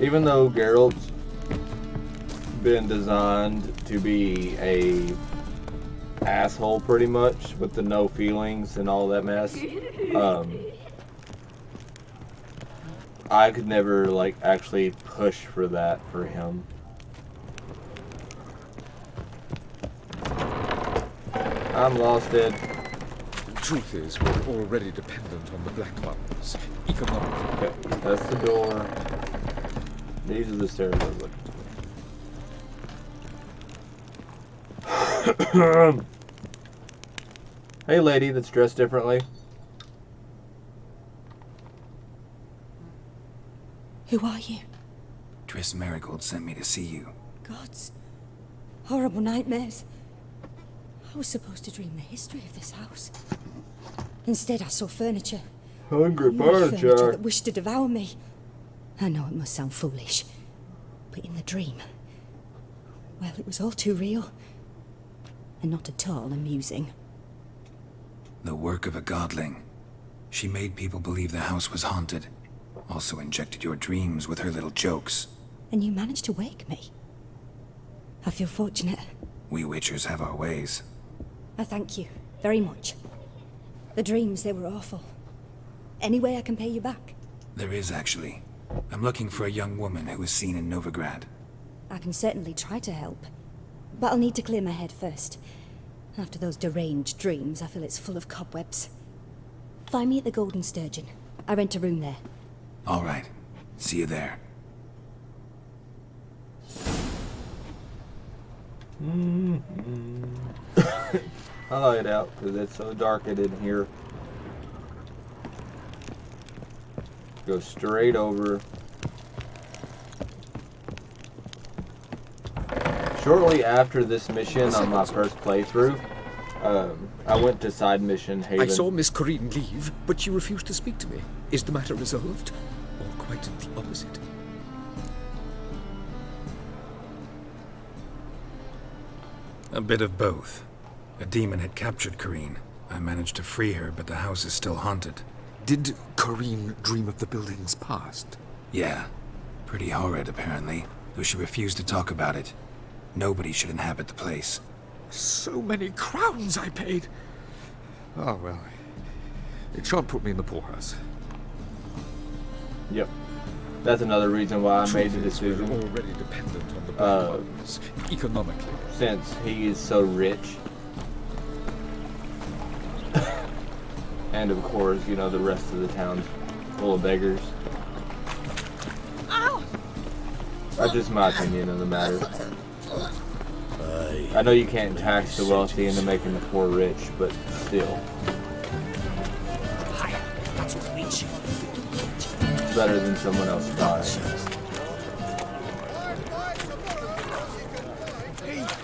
Even though Geralt's been designed to be a asshole pretty much with the no feelings and all that mess, I could never like actually push for that for him. I'm lost, Ed. The truth is, we're already dependent on the Black Ones. Economically. Okay, that's the door. These are the stairs I was looking for. Hey, lady that's dressed differently. Who are you? Triss Marigold sent me to see you. Gods. Horrible nightmares. I was supposed to dream the history of this house. Instead, I saw furniture. Hungry Furniture furniture. that wished to devour me. I know it must sound foolish, but in the dream, well, it was all too real. And not at all amusing. The work of a godling. She made people believe the house was haunted. Also injected your dreams with her little jokes. And you managed to wake me. I feel fortunate. We witchers have our ways. I thank you very much. The dreams, they were awful. Any way I can pay you back? There is, actually. I'm looking for a young woman who was seen in Novigrad. I can certainly try to help. But I'll need to clear my head first. After those deranged dreams, I feel it's full of cobwebs. Find me at the Golden Sturgeon. I rent a room there. All right. See you there. I light it out because it's so dark in here. Go straight over. Shortly after this mission on my first playthrough, I went to side mission Haven. I saw Miss Corrine leave, but she refused to speak to me. Is the matter resolved? Or quite the opposite? A bit of both. A demon had captured Corrine. I managed to free her, but the house is still haunted. Did Corrine dream of the building's past? Yeah. Pretty horrid, apparently, though she refused to talk about it. Nobody should inhabit the place. So many crowns I paid. Oh, well. It shan't put me in the poorhouse. Yep. That's another reason why I made the decision. We're already dependent on the buttons, economically. Since he is so rich. And of course, you know, the rest of the town's full of beggars. Ow! That's just my opinion of the matter. I know you can't tax the wealthy into making the poor rich, but still. It's better than someone else dying.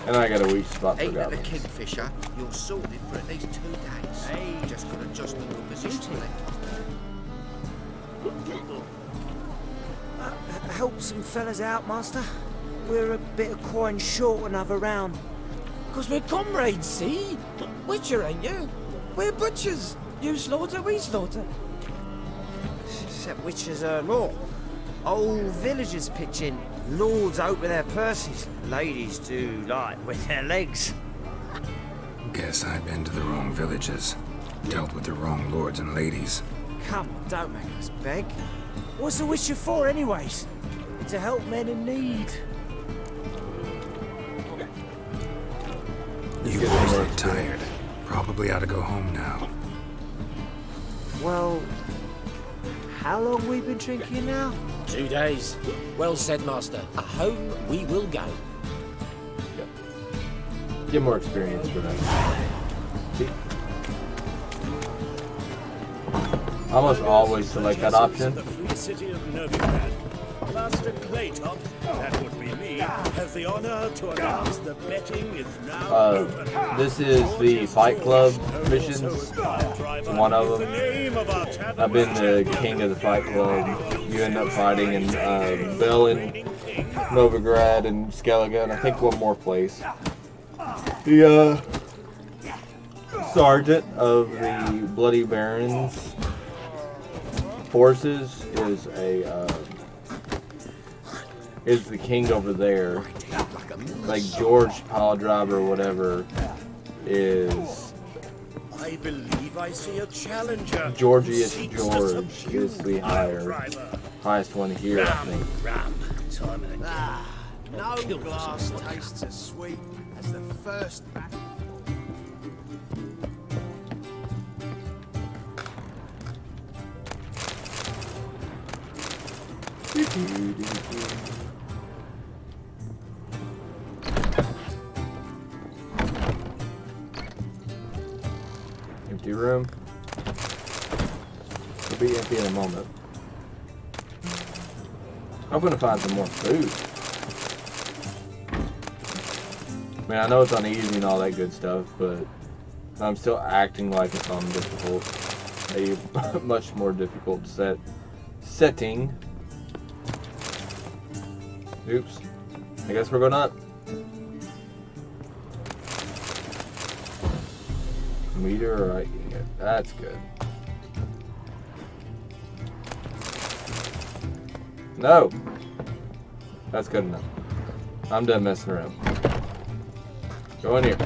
And I got a weak spot for Ain't that a goblins. kingfisher? You're sorted for at least 2 days. Hey, just got to adjust the new position. Help some fellas out, Master. We're a bit of coin short another round. 'Cause we're comrades, see? Witcher, ain't you? We're butchers. You slaughter, we slaughter. Except witchers earn more. Old villagers pitch in. Lords out with their purses. Ladies do like with their legs. Guess I've been to the wrong villages. Dealt with the wrong lords and ladies. Come on, don't make us beg. What's the witcher for, anyways? To help men in need. You boys look tired. Probably ought to go home now. Well, how long we been drinking now? 2 days. Well said, Master. Home we will go. Yep. Get more experience for that. See? I almost always select that option. The free city of Novigrad. Master Claytop, that would be me, has the honor to announce the betting is now open. This is the Fight Club missions. One of them. I've been the king of the Fight Club. You end up fighting in Bell and Novigrad and Skellige, and I think one more place. The sergeant of the Bloody Barons forces is the king over there. Like George Paladrive or whatever is. I believe I see a challenger. Georgius George is the highest one here, I think. No glass tastes as sweet as the first battle. Empty room. It'll be empty in a moment. I'm gonna find some more food. I mean, I know it's uneasy and all that good stuff, but I'm still acting like it's on difficult. A much more difficult setting. Oops. I guess we're going up. Meteorite ingot. That's good. No! That's good enough. I'm done messing around. Go in here.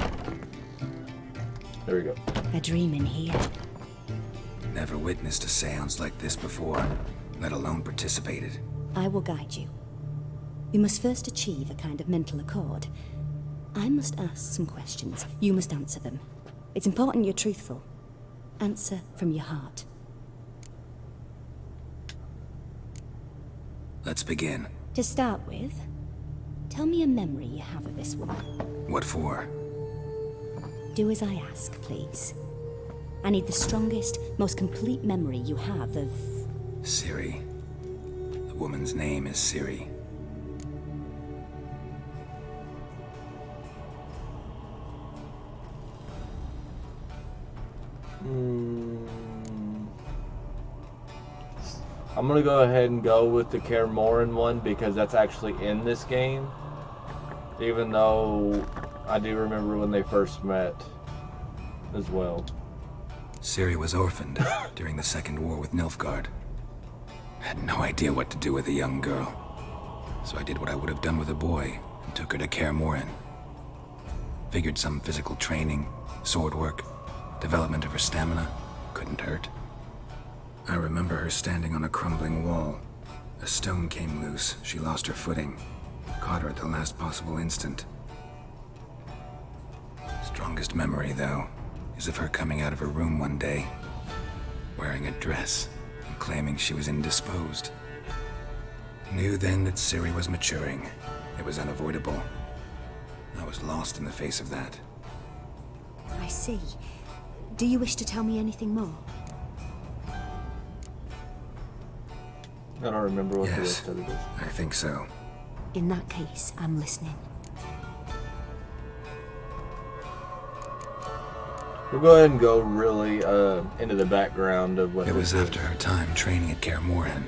There we go. A dream in here. Never witnessed a seance like this before, let alone participated. I will guide you. We must first achieve a kind of mental accord. I must ask some questions. You must answer them. It's important you're truthful. Answer from your heart. Let's begin. To start with, tell me a memory you have of this woman. What for? Do as I ask, please. I need the strongest, most complete memory you have of... Ciri. woman's name is Ciri. I'm gonna go ahead and go with the Kaer Morhen one because that's actually in this game. Even though I do remember when they first met as well. Ciri was orphaned during the Second War with Nilfgaard. Had no idea what to do with a young girl. So I did what I would have done with a boy and took her to Kaer Morhen. Figured some physical training, sword work, development of her stamina couldn't hurt. I remember her standing on a crumbling wall. A stone came loose, she lost her footing. Caught her at the last possible instant. Strongest memory, though, is of her coming out of her room one day, wearing a dress and claiming she was indisposed. Knew then that Ciri was maturing. It was unavoidable. I was lost in the face of that. I see. Do you wish to tell me anything more? I don't remember what the rest Yes, of it is. I think so. In that case, I'm listening. We'll go ahead and go really into the background of what It was this is. after her time training at Kaer Morhen.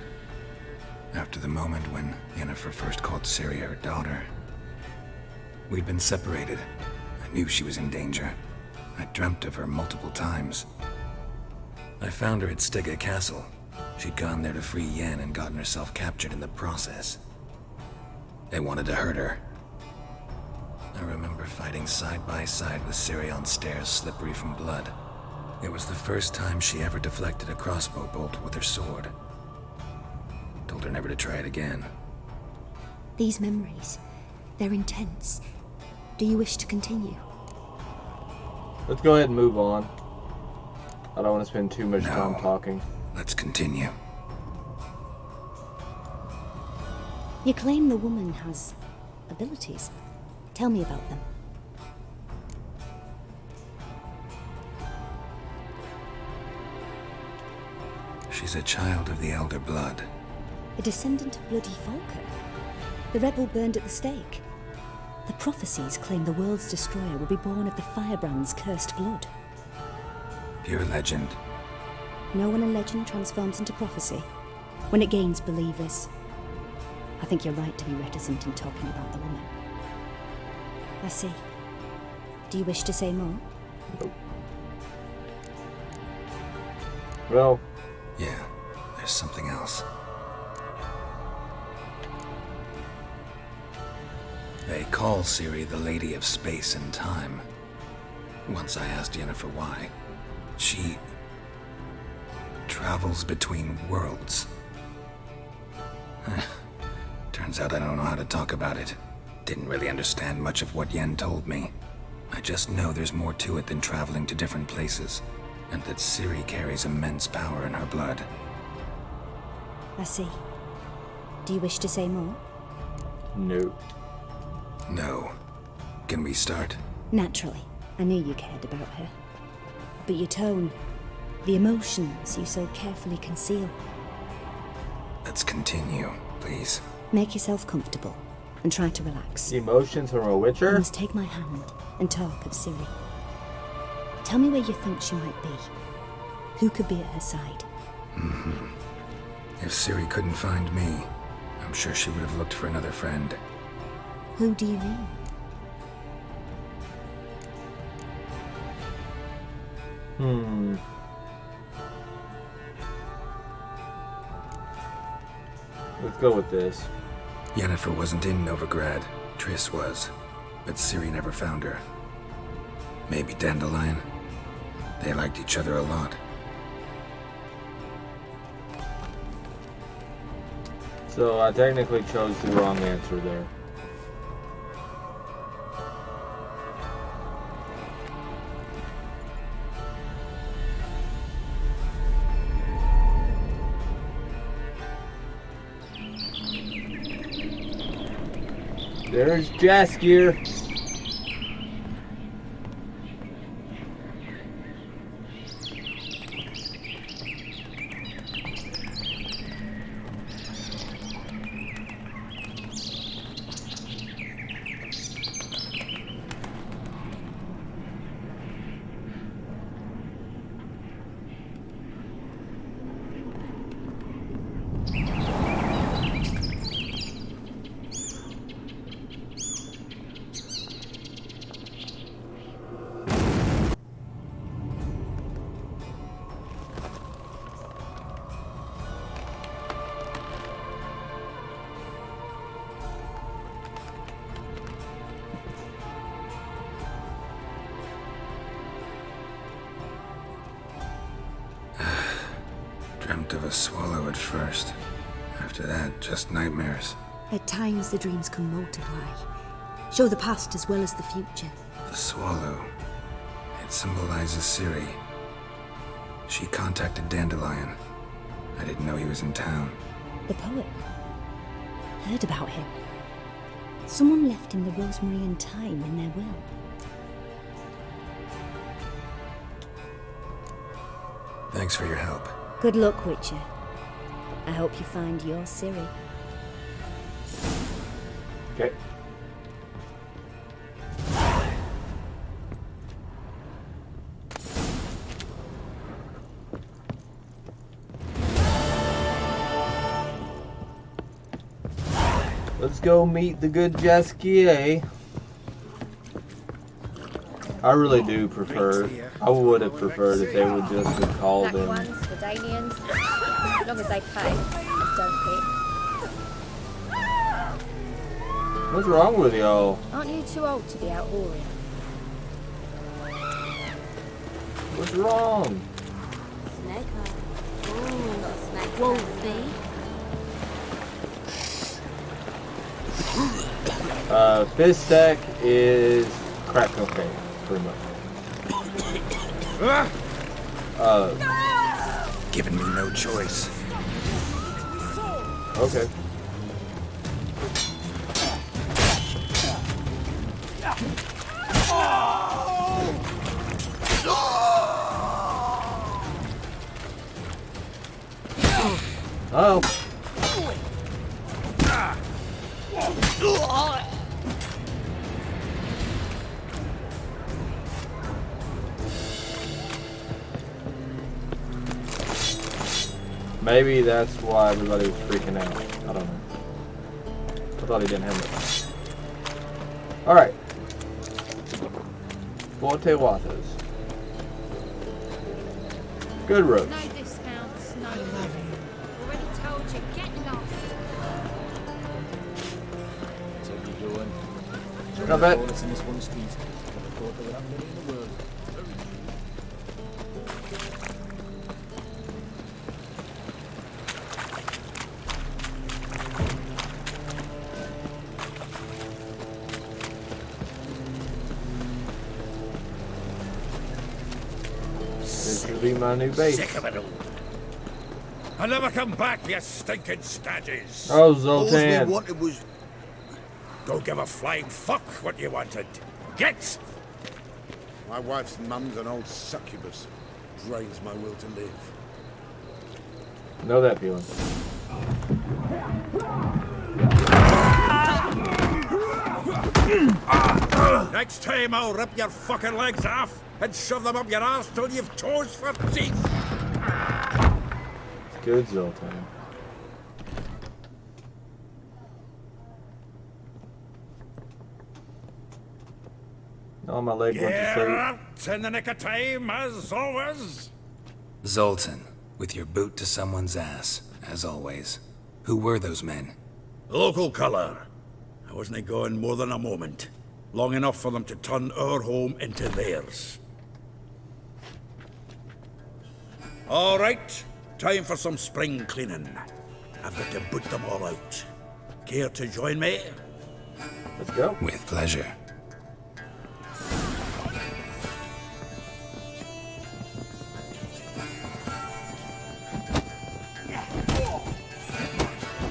After the moment when Yennefer first called Ciri her daughter. We'd been separated. I knew she was in danger. I dreamt of her multiple times. I found her at Stygga Castle. She'd gone there to free Yen and gotten herself captured in the process. They wanted to hurt her. I remember fighting side by side with Ciri on stairs slippery from blood. It was the first time she ever deflected a crossbow bolt with her sword. Told her never to try it again. These memories, they're intense. Do you wish to continue? Let's go ahead and move on. I don't want to spend too much time talking. Let's continue. You claim the woman has abilities. Tell me about them. She's a child of the Elder Blood. A descendant of bloody Falker. The rebel burned at the stake. The prophecies claim the world's destroyer will be born of the Firebrand's cursed blood. Pure legend. Know when a legend transforms into prophecy? When it gains believers. I think you're right to be reticent in talking about the woman. I see. Do you wish to say more? Nope. Well... Yeah, there's something else. They call Ciri the Lady of Space and Time. Once I asked Yennefer why. She... travels between worlds. Turns out I don't know how to talk about it. Didn't really understand much of what Yen told me. I just know there's more to it than traveling to different places, and that Ciri carries immense power in her blood. I see. Do you wish to say more? No. No. Can we start? Naturally. I knew you cared about her. But your tone, the emotions you so carefully conceal. Let's continue, please. Make yourself comfortable and try to relax. Emotions from a Witcher? You must take my hand and talk of Ciri. Tell me where you think she might be. Who could be at her side? If Ciri couldn't find me, I'm sure she would have looked for another friend. Who do you mean? Let's go with this. Yennefer wasn't in Novigrad. Triss was. But Ciri never found her. Maybe Dandelion? They liked each other a lot. So I technically chose the wrong answer there. There's Jaskier. Dreamt of a swallow at first. After that, just nightmares. At times, the dreams can multiply. Show the past as well as the future. The swallow. It symbolizes Ciri. She contacted Dandelion. I didn't know he was in town. The poet. Heard about him. Someone left him the rosemary and thyme in their will. Thanks for your help. Good luck, Witcher. I hope you find your Ciri. Okay. Let's go meet the good Jasquier. I really do prefer. I would have preferred if they would just have called Black them. ones, Redanians. As long as they pay, I don't pick. What's wrong with y'all? Aren't you too old to be out whoring? What's wrong? Snake eye. Ooh, got a snake Wolfie. Fist stack is crack cocaine, pretty much. Giving me no choice. Okay. Oh. Maybe that's why everybody was freaking out. I don't know. I thought he didn't have it. Alright. Forte Waters. Good roast. No discounts, no. Already told you, get lost. What are you doing? Not bad. In this one street. Never thought there would have many in the world. This will be my new base. Sick of it all. I'll never come back, you stinking staggies. Oh, All Zoltan. we wanted was... Don't give a flying fuck what you wanted. Get! My wife's mum's an old succubus. Drains my will to live. Know that feeling. Next time I'll rip your fucking legs off and shove them up your ass till you've toes for teeth. Good Zoltan. Oh, my leg went to You're sleep. out in the nick of time, as always. Zoltan, with your boot to someone's ass, as always. Who were those men? Local colour. I wasn't going more than a moment. Long enough for them to turn our home into theirs. All right, time for some spring cleaning. I've got to boot them all out. Care to join me? Let's go. With pleasure.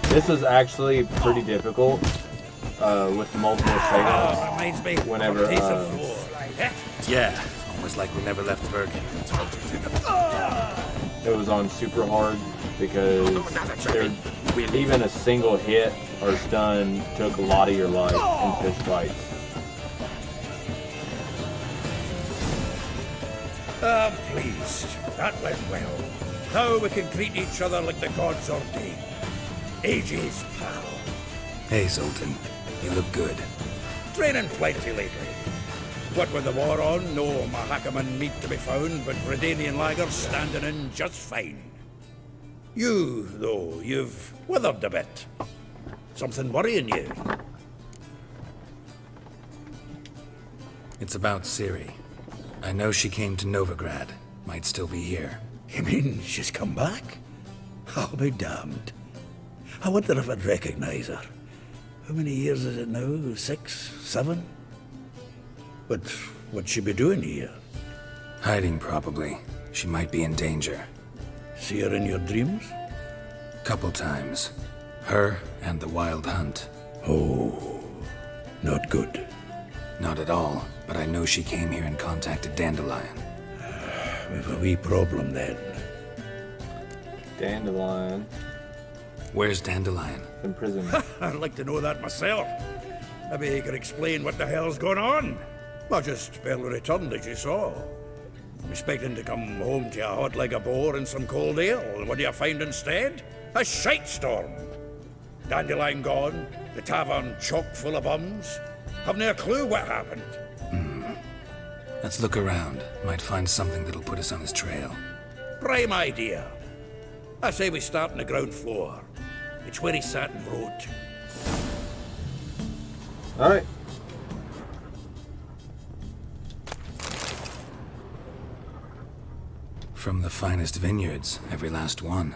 This was actually pretty difficult with multiple segments. Reminds me Whenever, of a piece of floor. Yeah, almost like we never left Bergen. It was on super hard because even a single hit or stun took a lot of your life in fist fights. I'm pleased. That went well. Now we can greet each other like the gods ordained. Ages, pal. Hey, Zoltan. You look good. Training plenty lately. What with the war on, no Mahakaman meat to be found, but Redanian lagers standing in just fine. You, though, you've withered a bit. Something worrying you? It's about Ciri. I know she came to Novigrad. Might still be here. You mean she's come back? I'll be damned. I wonder if I'd recognize her. How many years is it now? 6, 7? But what'd she be doing here? Hiding, probably. She might be in danger. See her in your dreams? Couple times. Her and the Wild Hunt. Oh, not good. Not at all, but I know she came here and contacted Dandelion. We've a wee problem then. Dandelion. Where's Dandelion? In prison. I'd like to know that myself. Maybe he could explain what the hell's going on. I just barely returned, as you saw. I'm expecting to come home to a hot like a boar and some cold ale, and what do you find instead? A shite storm. Dandelion gone, the tavern chock full of bums. Have no clue what happened. Let's look around. Might find something that'll put us on his trail. Prime idea. I say we start on the ground floor. It's where he sat and wrote. Alright. From the finest vineyards, every last one.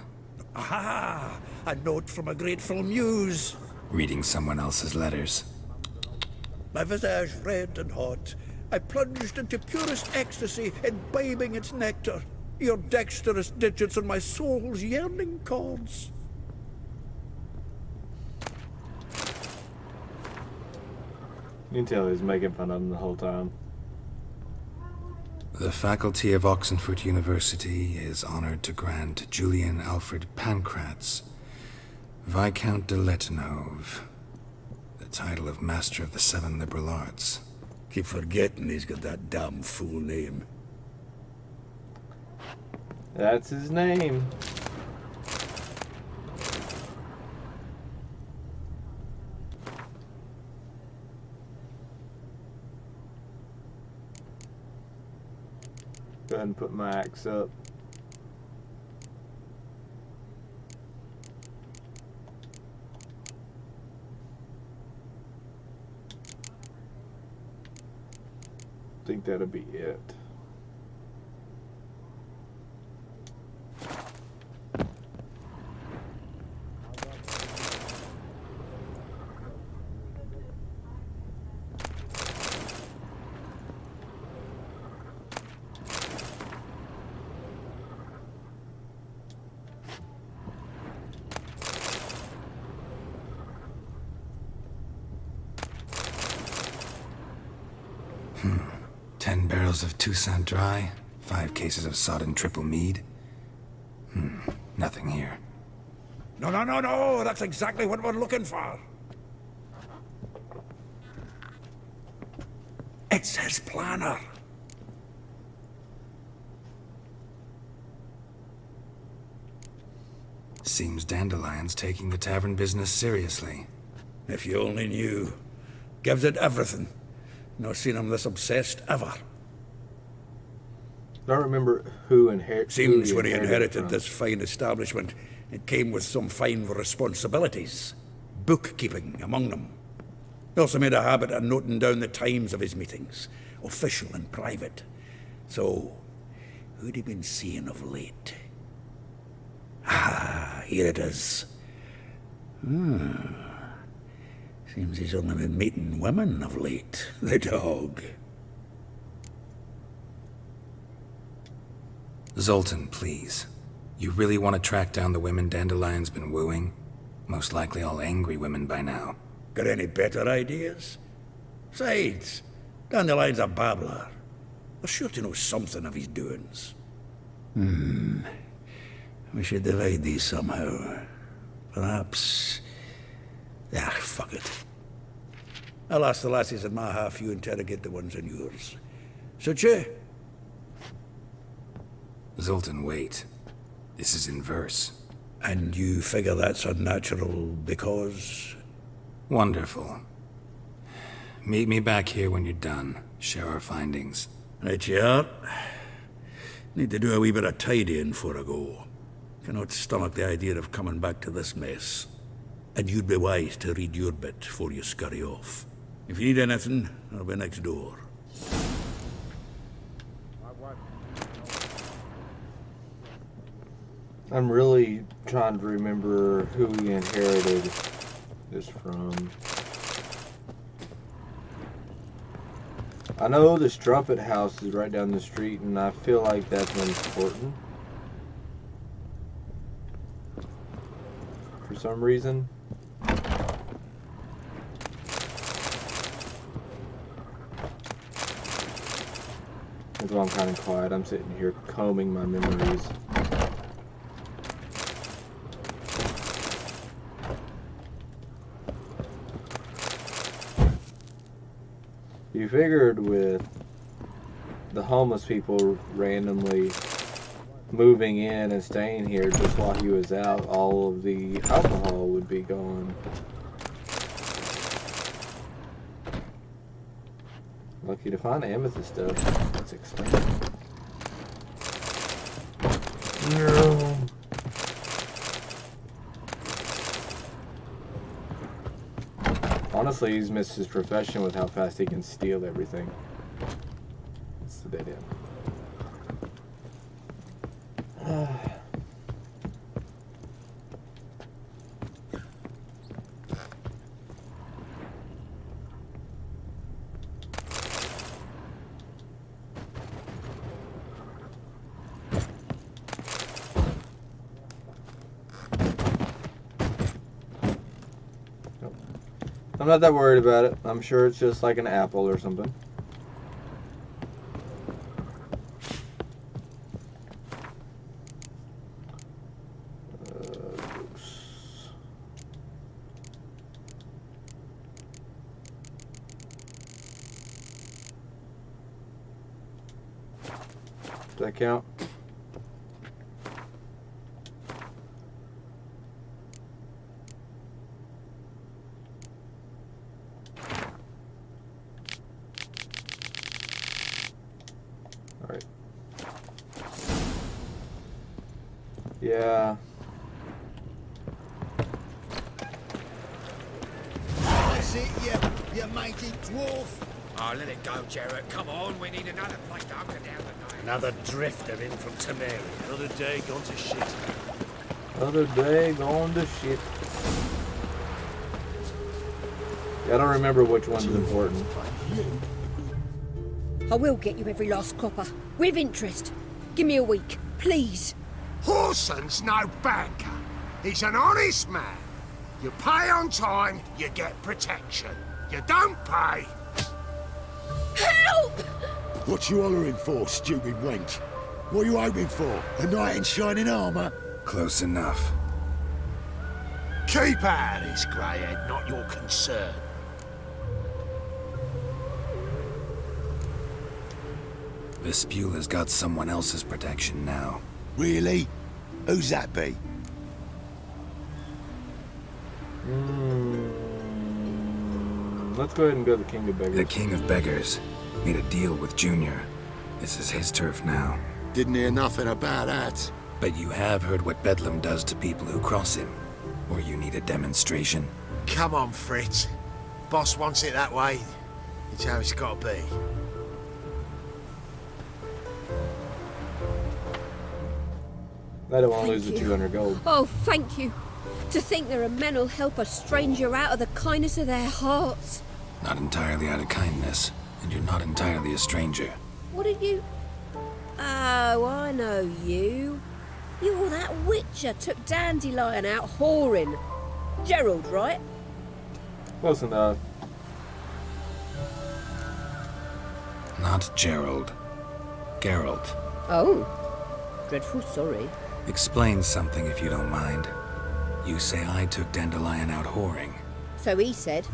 Aha! A note from a grateful muse. Reading someone else's letters. My visage red and hot, I plunged into purest ecstasy, imbibing its nectar. Your dexterous digits on my soul's yearning chords. You can tell he's making fun of him the whole time. The faculty of Oxenford University is honored to grant Julian Alfred Pancratz, Viscount de Letenove, the title of Master of the Seven Liberal Arts. Keep forgetting he's got that damn full name. That's his name. Go ahead and put my axe up. I think that'll be it. Hmm. 10 barrels of Toussaint Dry, 5 cases of sodden triple mead. Nothing here. No, no, no, no! That's exactly what we're looking for. It's his planner. Seems Dandelion's taking the tavern business seriously. If you only knew. Gives it everything. Not seen him this obsessed ever. I don't remember who inherited. Seems when he inherited this fine establishment, it came with some fine responsibilities. Bookkeeping among them. He also made a habit of noting down the times of his meetings, official and private. So, who'd he been seeing of late? Ah, here it is. Seems he's only been meeting women of late. The dog. Zoltan, please. You really want to track down the women Dandelion's been wooing? Most likely all angry women by now. Got any better ideas? Besides, Dandelion's a babbler. They're sure to know something of his doings. We should divide these somehow. Perhaps... fuck it. I'll ask the lassies in my half, you interrogate the ones in yours. Suit you? Zoltan, wait. This is in verse. And you figure that's unnatural because... Wonderful. Meet me back here when you're done. Share our findings. Right you are. Need to do a wee bit of tidying before I go. Cannot stomach the idea of coming back to this mess. And you'd be wise to read your bit before you scurry off. If you need anything, I'll be next door. I'm really trying to remember who we inherited this from. I know the Strumpet house is right down the street, and I feel like that's important. For some reason. That's why I'm kind of quiet. I'm sitting here combing my memories. You figured with the homeless people randomly moving in and staying here just while he was out, all of the alcohol would be gone. Lucky to find amethyst stuff. That's expensive. No. Honestly, he's missed his profession with how fast he can steal everything. That's the dead end. I'm not that worried about it. I'm sure it's just like an apple or something. Does that count? Yeah. That's it, you mighty dwarf. Oh, let it go, Jarrett. Come on, we need another place to hunker down tonight. Another drifter in from Temeri. Another day gone to shit. Another day going to shit. I don't remember which one's important. I will get you every last copper. With interest. Give me a week, please. Horson's no banker. He's an honest man. You pay on time, you get protection. You don't pay... Help! What you hollering for, stupid wench? What are you hoping for? A knight in shining armour? Close enough. Keep out of this, greyhead, not your concern. Vespula's got someone else's protection now. Really? Who's that be? Let's go ahead and go to the King of Beggars. The King of Beggars made a deal with Junior. This is his turf now. Didn't hear nothing about that. But you have heard what Bedlam does to people who cross him. Or you need a demonstration. Come on, Fritz. Boss wants it that way. It's how it's got to be. I don't want to lose the 200 gold. Oh, thank you. To think there are men who'll help a stranger out of the kindness of their hearts. Not entirely out of kindness, and you're not entirely a stranger. What did you... Oh, I know you. You're that witcher took Dandelion out whoring. Gerald, right? Close enough. Not Gerald. Geralt. Oh. Dreadful sorry. Explain something if you don't mind. You say I took Dandelion out whoring. So he said.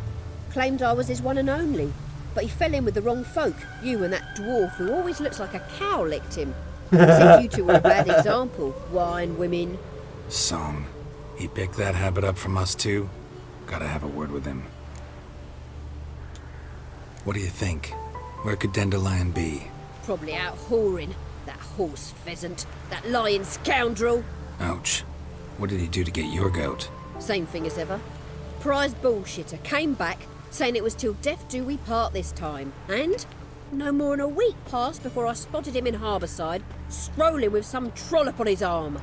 Claimed I was his one and only. But he fell in with the wrong folk. You and that dwarf who always looks like a cow licked him. Said you two were a bad example. Wine, women. Song. He picked that habit up from us too? Gotta have a word with him. What do you think? Where could Dandelion be? Probably out whoring. That horse pheasant. That lying scoundrel. Ouch. What did he do to get your goat? Same thing as ever. Prize bullshitter came back, saying it was till death do we part this time. And no more than a week passed before I spotted him in Harbourside, strolling with some trollop on his arm.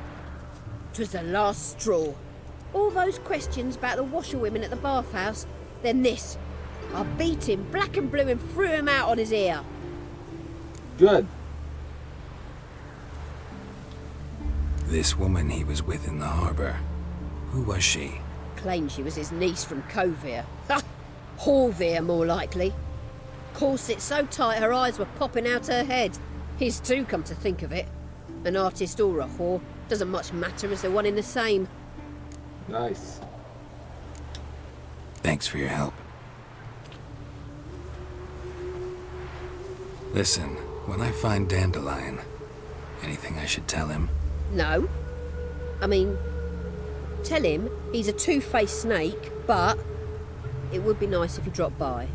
'Twas the last straw. All those questions about the washerwomen at the bathhouse, then this. I beat him black and blue and threw him out on his ear. Good. This woman he was with in the harbor, who was she? Claimed she was his niece from Kovir. Ha! Horvir, more likely. Corset so tight her eyes were popping out her head. His too, come to think of it. An artist or a whore, doesn't much matter as they're one in the same. Nice. Thanks for your help. Listen, when I find Dandelion, anything I should tell him? No. I mean, tell him he's a two-faced snake, but it would be nice if he dropped by.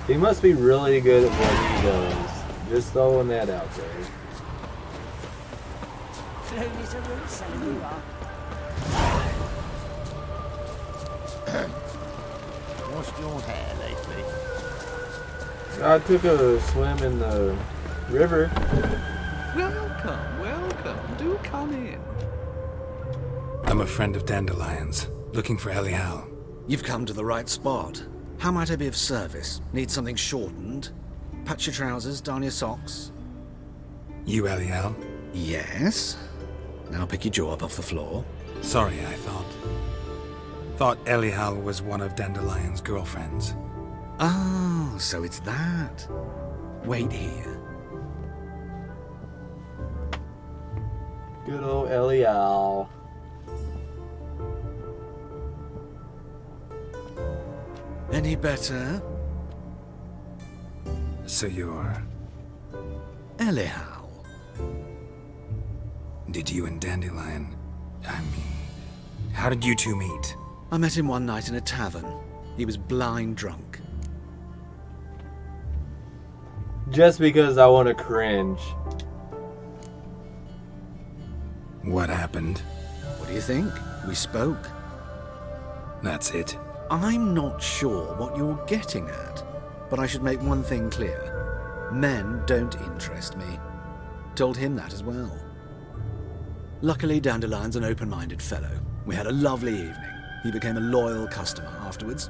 He must be really good at what he does. Just throwing that out there. What's your hair lately? I took a swim in the river. Welcome, welcome. Do come in. I'm a friend of Dandelion's, looking for Elial. You've come to the right spot. How might I be of service? Need something shortened? Patch your trousers, darn your socks. You Elial? Yes. Now pick your jaw up off the floor. Sorry, I thought Elial was one of Dandelion's girlfriends. Oh, so it's that. Wait here. Good old Elial. Any better? So you're... Elial. Did you and Dandelion... how did you two meet? I met him one night in a tavern. He was blind drunk. Just because I want to cringe. What happened? What do you think? We spoke. That's it. I'm not sure what you're getting at, but I should make one thing clear. Men don't interest me. Told him that as well. Luckily, Dandelion's an open-minded fellow. We had a lovely evening. He became a loyal customer afterwards.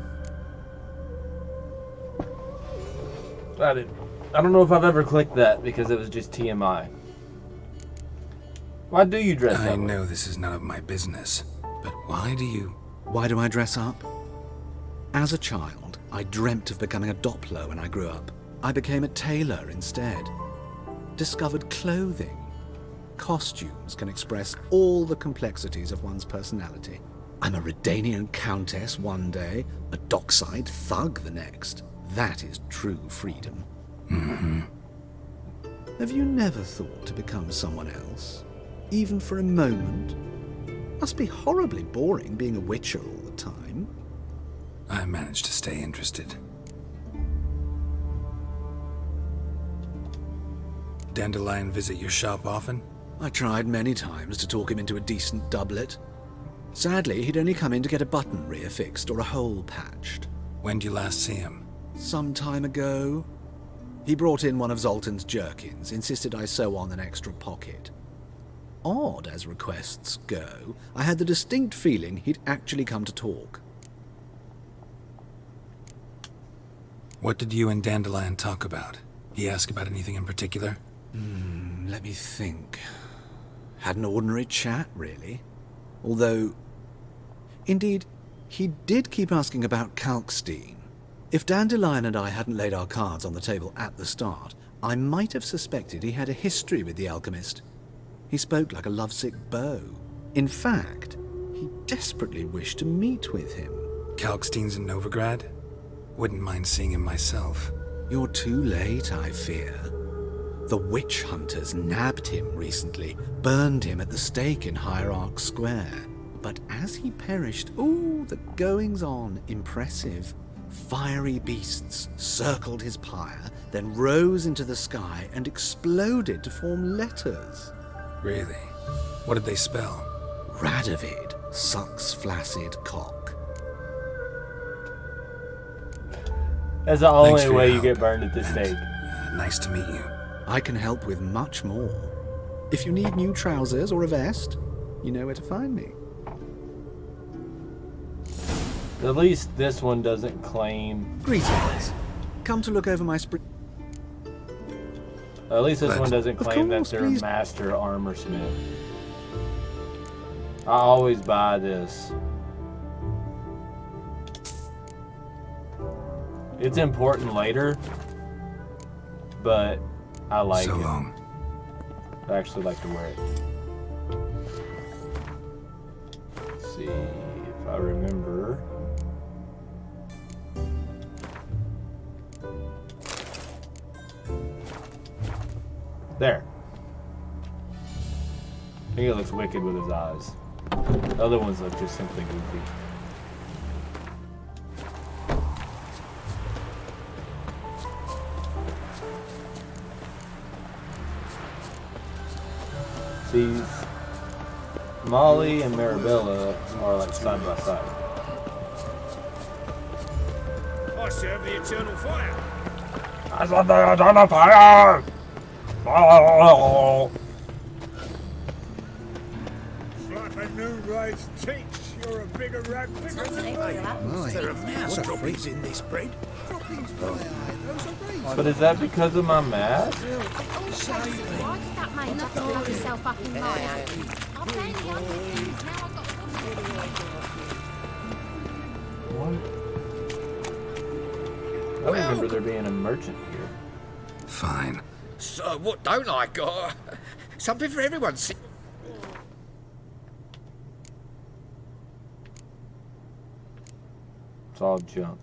I don't know if I've ever clicked that because it was just TMI. Why do you dress up? I know this is none of my business, but why do you... Why do I dress up? As a child, I dreamt of becoming a Doppler when I grew up. I became a tailor instead. Discovered clothing. Costumes can express all the complexities of one's personality. I'm a Redanian countess one day, a dockside thug the next. That is true freedom. Mm-hmm. Have you never thought to become someone else? Even for a moment? Must be horribly boring being a witcher all the time. I managed to stay interested. Dandelion visit your shop often? I tried many times to talk him into a decent doublet. Sadly, he'd only come in to get a button reaffixed or a hole patched. When did you last see him? Some time ago. He brought in one of Zoltan's jerkins, insisted I sew on an extra pocket. Odd as requests go, I had the distinct feeling he'd actually come to talk. What did you and Dandelion talk about? He asked about anything in particular? Let me think. Had an ordinary chat, really. Although, indeed, he did keep asking about Kalkstein. If Dandelion and I hadn't laid our cards on the table at the start, I might have suspected he had a history with the alchemist. He spoke like a lovesick beau. In fact, he desperately wished to meet with him. Kalkstein's in Novigrad? Wouldn't mind seeing him myself. You're too late, I fear. The witch hunters nabbed him recently, burned him at the stake in Hierarch Square. But as he perished, ooh, the goings-on, impressive. Fiery beasts circled his pyre, then rose into the sky and exploded to form letters. Really? What did they spell? Radovid sucks flaccid cock. That's the only way you get burned at this stake. Nice to meet you. I can help with much more. If you need new trousers or a vest, you know where to find me. At least this one doesn't claim. Greetings. Come to look over my spring. At least this one doesn't claim course, that they're please. a master armorsmith. I always buy this. It's important later, but I like So it. long. I actually like to wear it. Let's see if I remember. There. I think it looks wicked with his eyes. The other ones look just simply goofy. These Molly and Marabella are like side by side. I serve the eternal fire. I saw the eternal fire! Oh. Like a new race teats, you're a bigger rat bigger than me. There are mouse droppings in this bread. But is that because of my mask? Why did that mate have to blow himself up in mine? I'm barely under. Now I've got What? I remember there being a merchant here. Fine. So what don't I got? Something for everyone. It's all junk.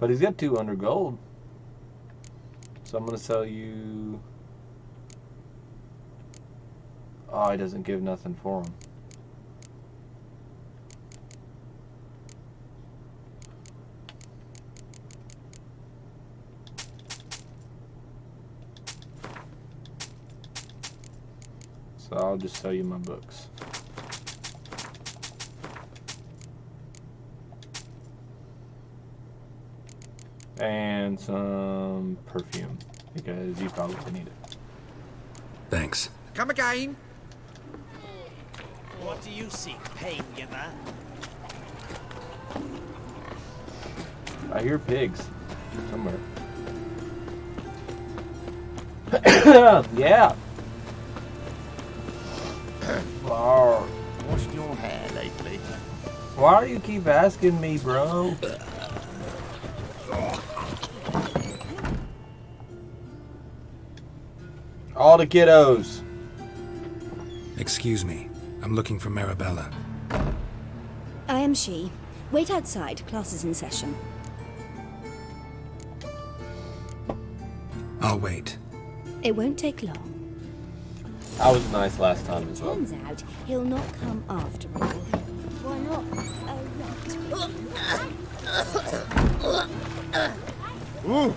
But he's got 200 gold. So I'm going to sell you... Oh, he doesn't give nothing for him. So I'll just sell you my books. And some perfume, because you probably need it. Thanks. Come again. What do you seek, pain giver? I hear pigs somewhere. Yeah. Wow. Washed your hair lately? Why do you keep asking me, bro? All the kiddos. Excuse me. I'm looking for Marabella. I am she. Wait outside. Class is in session. I'll wait. It won't take long. I was nice last time as well. Turns out he'll not come after all. Why not? Ooh.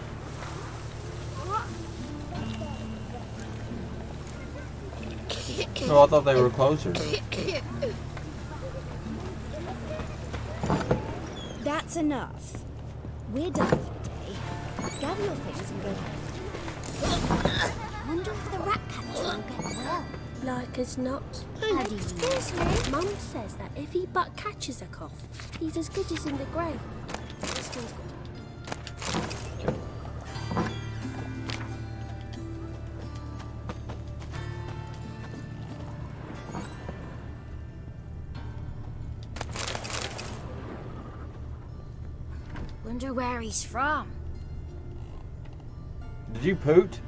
No, I thought they were closer. That's enough. We're done for the day. Gather your things and go home. Wonder if the rat catcher will get well. Like as not. Excuse me. Mum says that if he but catches a cough, he's as good as in the grave. This one's good. Wonder where he's from. Did you poot?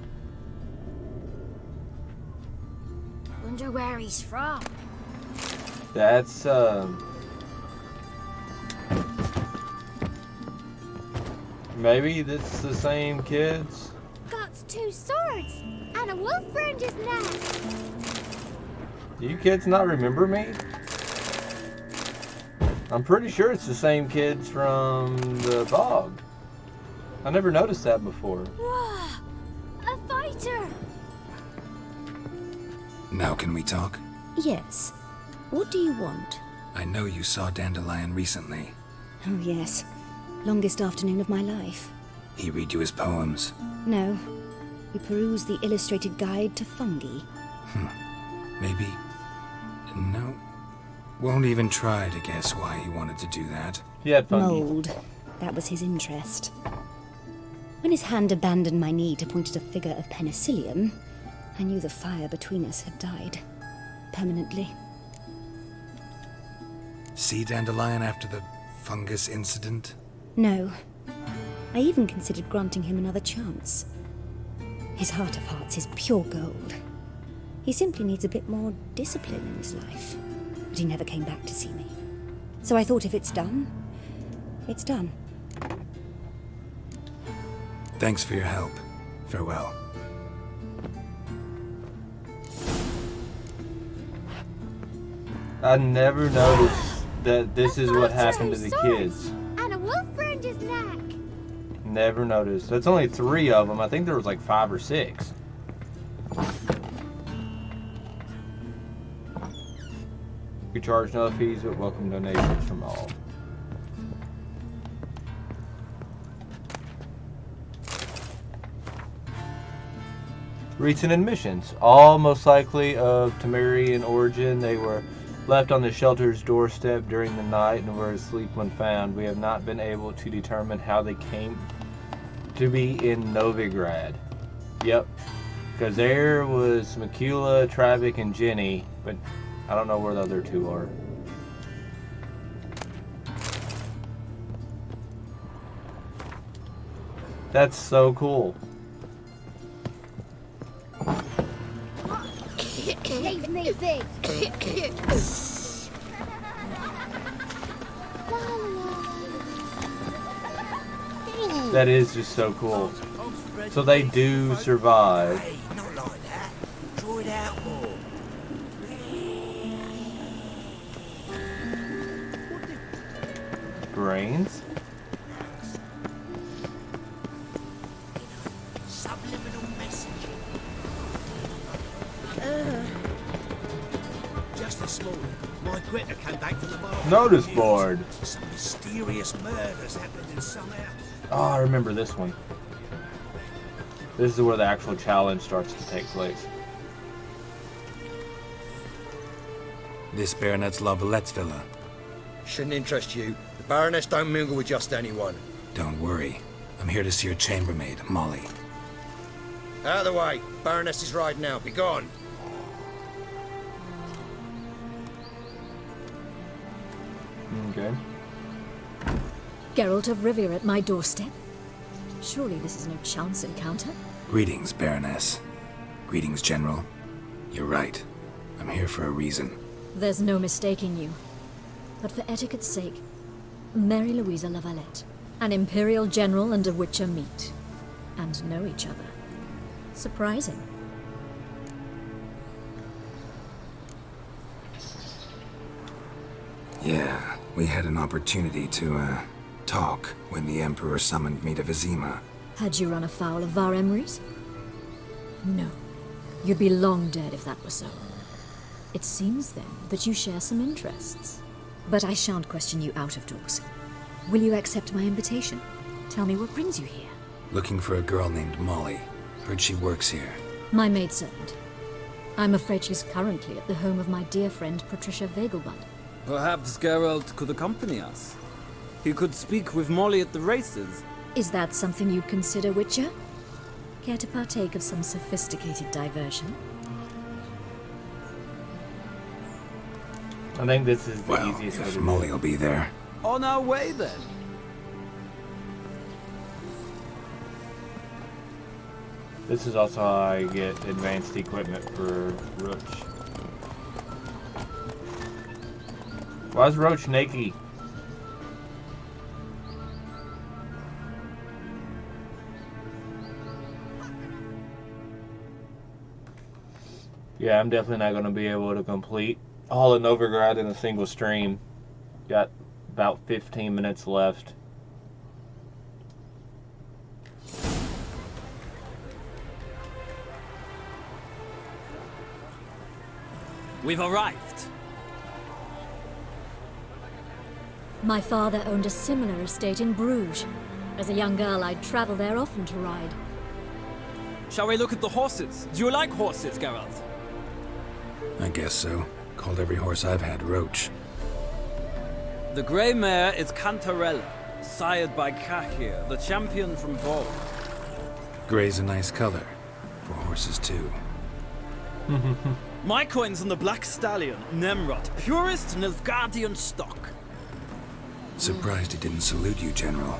Wonder where he's from. That's maybe that's the same kids. Got 2 swords and a wolf round his neck. Do you kids not remember me? I'm pretty sure it's the same kids from the bog. I never noticed that before. Whoa! A fighter! Now can we talk? Yes. What do you want? I know you saw Dandelion recently. Oh, yes. Longest afternoon of my life. He read you his poems? No. We perused the illustrated guide to fungi. Maybe. No. Won't even try to guess why he wanted to do that. He had fungi. Mold. That was his interest. When his hand abandoned my knee to point at a figure of penicillium, I knew the fire between us had died. Permanently. See Dandelion after the fungus incident? No. I even considered granting him another chance. His heart of hearts is pure gold. He simply needs a bit more discipline in his life. But he never came back to see me. So I thought if it's done, it's done. Thanks for your help. Farewell. I never noticed that this is what happened to the kids. And a wolf round his neck. Never noticed. That's only 3 of them. I think there was like 5 or 6. We charge no fees, but welcome donations from all. Recent admissions, all most likely of Temerian origin. They were left on the shelter's doorstep during the night and were asleep when found. We have not been able to determine how they came to be in Novigrad. Yep, because there was Makula, Travik, and Jenny, but I don't know where the other 2 are. That's so cool. Leave me be. That is just so cool. So they do survive. Hey, not like that. Draw it out more. Brains? Subliminal messaging. Just this morning, my Greta came back from the market. Notice board. Some mysterious murders happened in some house. Oh, I remember this one. This is where the actual challenge starts to take place. This Baronet's La Vallette's villa. Shouldn't interest you. The Baroness don't mingle with just anyone. Don't worry. I'm here to see your chambermaid, Molly. Out of the way. Baroness is riding out. Be gone. Okay. Geralt of Rivia at my doorstep? Surely this is no chance encounter? Greetings, Baroness. Greetings, General. You're right. I'm here for a reason. There's no mistaking you. But for etiquette's sake, Mary Louisa La Valette, an Imperial General and a Witcher meet, and know each other. Surprising. Yeah, we had an opportunity to, talk when the Emperor summoned me to Vizima. Had you run afoul of Var Emrys? No. You'd be long dead if that were so. It seems, then, that you share some interests. But I shan't question you out of doors. Will you accept my invitation? Tell me what brings you here. Looking for a girl named Molly. Heard she works here. My maidservant. I'm afraid she's currently at the home of my dear friend Patricia Vegelbud. Perhaps Geralt could accompany us. He could speak with Molly at the races. Is that something you'd consider, Witcher? Care to partake of some sophisticated diversion? I think this is the Well, easiest way to if do Molly it. will be there. On our way, then. This is also how I get advanced equipment for Roach. Why is Roach naked? Yeah, I'm definitely not going to be able to complete all of Novigrad in a single stream. Got about 15 minutes left. We've arrived. My father owned a similar estate in Bruges. As a young girl, I'd travel there often to ride. Shall we look at the horses? Do you like horses, Geralt? I guess so. Called every horse I've had Roach. The grey mare is Cantarella, sired by Kakir, the champion from Vol. Grey's a nice color. For horses, too. My coin's on the black stallion, Nemrod, purest Nilfgaardian stock. Surprised he didn't salute you, General.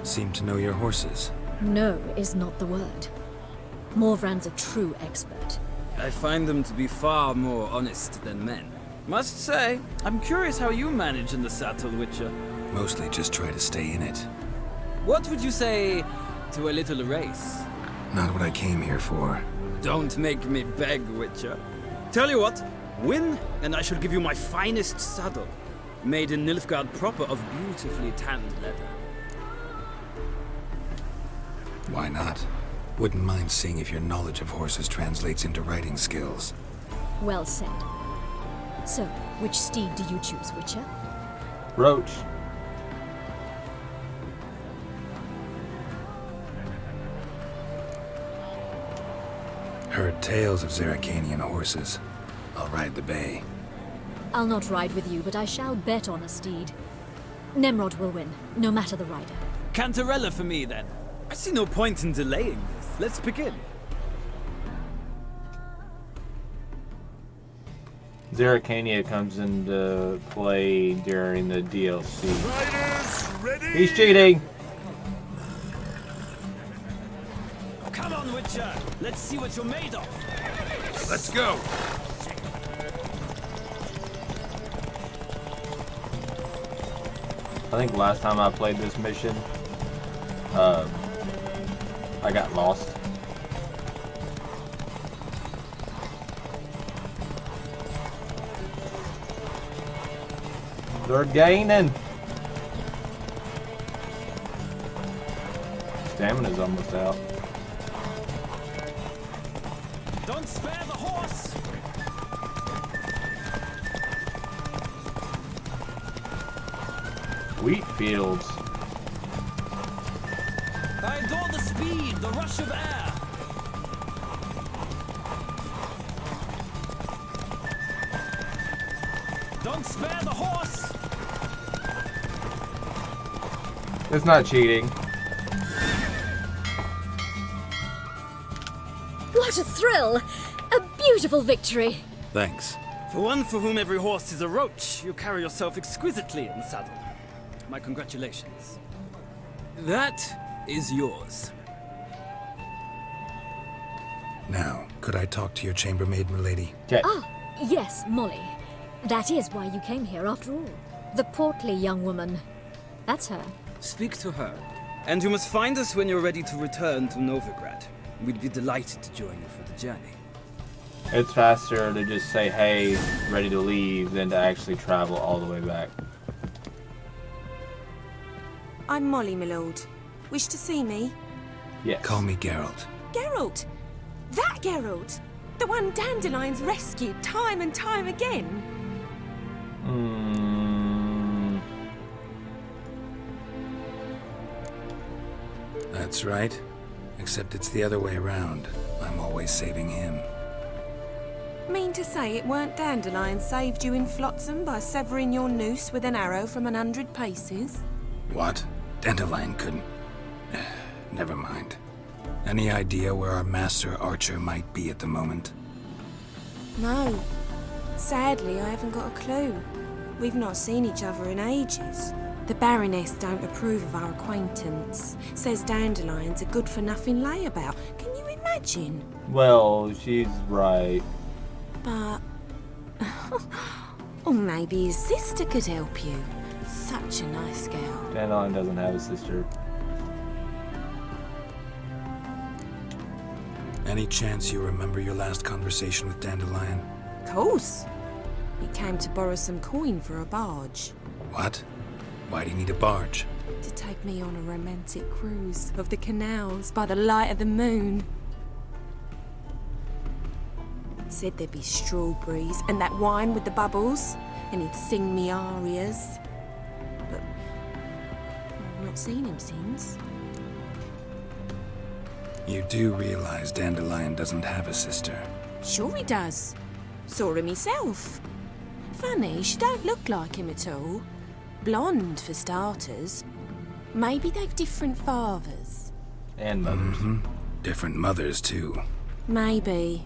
Seem to know your horses. No is not the word. Morvran's a true expert. I find them to be far more honest than men. Must say, I'm curious how you manage in the saddle, Witcher. Mostly just try to stay in it. What would you say to a little race? Not what I came here for. Don't make me beg, Witcher. Tell you what, win, and I shall give you my finest saddle. Made in Nilfgaard proper of beautifully tanned leather. Why not? Wouldn't mind seeing if your knowledge of horses translates into riding skills. Well said. So, which steed do you choose, Witcher? Roach. Heard tales of Zeracanian horses. I'll ride the bay. I'll not ride with you, but I shall bet on a steed. Nemrod will win, no matter the rider. Cantarella for me, then. I see no point in delaying this. Let's begin. Zeracania comes into play during the DLC. Riders, ready? He's cheating! Come on, Witcher! Let's see what you're made of! Let's go! I think last time I played this mission, I got lost. They're gaining. Stamina's almost out. Don't spare the horse! Wheat fields. I adore the speed, the rush of air. Don't spare the horse! It's not cheating. What a thrill! A beautiful victory! Thanks. For one for whom every horse is a roach, you carry yourself exquisitely in the saddle. My congratulations. That is yours. Now, could I talk to your chambermaid, milady? Ah, yes, Molly. That is why you came here after all. The portly young woman. That's her. Speak to her. And you must find us when you're ready to return to Novigrad. We'd be delighted to join you for the journey. It's faster to just say, hey, ready to leave, than to actually travel all the way back. I'm Molly, my lord. Wish to see me? Yes. Call me Geralt. Geralt! That Geralt! The one Dandelion's rescued time and time again! That's right. Except it's the other way around. I'm always saving him. Mean to say it weren't Dandelion saved you in Flotsam by severing your noose with an arrow from 100 paces? What? Dandelion couldn't... Never mind. Any idea where our master archer might be at the moment? No. Sadly, I haven't got a clue. We've not seen each other in ages. The Baroness don't approve of our acquaintance. Says Dandelion's a good-for-nothing layabout. Can you imagine? Well, she's right. But... or maybe his sister could help you. Such a nice girl. Dandelion doesn't have a sister. Any chance you remember your last conversation with Dandelion? Of course. He came to borrow some coin for a barge. What? Why do you need a barge? To take me on a romantic cruise of the canals by the light of the moon. Said there'd be strawberries and that wine with the bubbles, and he'd sing me arias. But I've not seen him since. You do realize Dandelion doesn't have a sister? Sure he does. Saw him myself. Funny, she don't look like him at all. Blonde, for starters. Maybe they've different fathers. And mothers. Different mothers, too. Maybe.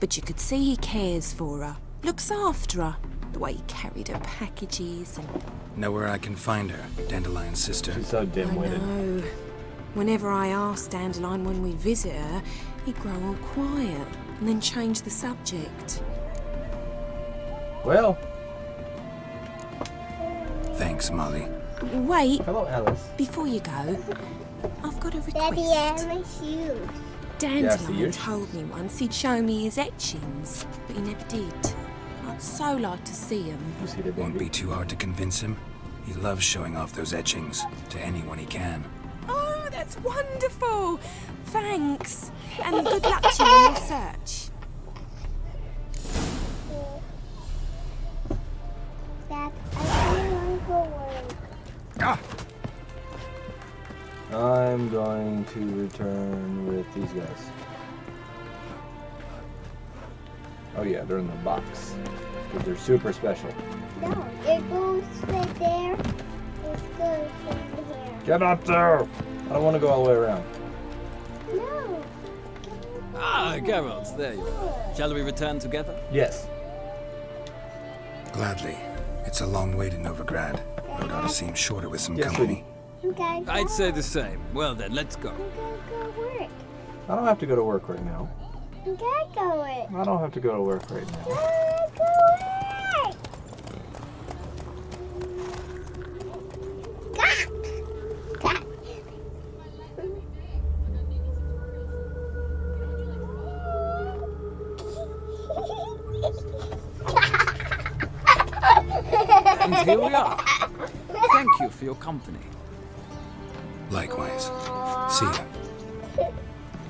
But you could see he cares for her. Looks after her. The way he carried her packages and... Know where I can find her, Dandelion's sister? She's so dim-witted. I know. Whenever I asked Dandelion when we visit her, he'd grow all quiet and then change the subject. Well. Thanks, Molly. Wait. Hello, Alice. Before you go, I've got a request. Daddy, I have my shoes. Dandelion told me once he'd show me his etchings, but he never did. I'd so like to see them. Won't be too hard to convince him. He loves showing off those etchings to anyone he can. Oh, that's wonderful! Thanks. And good luck to you on your search. Dad, I really want to go work. I'm going to return with these guys. Oh yeah, they're in the box. But they're super special. No, it goes right there. It goes right here. Get up there! I don't want to go all the way around. No. Ah, Geralt, there you are. Shall we return together? Yes. Gladly. It's a long way to Novigrad. Road ought to seem shorter with some Yes, company. I'd say the same. Well then, let's go. I don't have to go to work right now. I'm gonna go work. I don't have to go to work right now. And here we are. Thank you for your company. Likewise. See ya.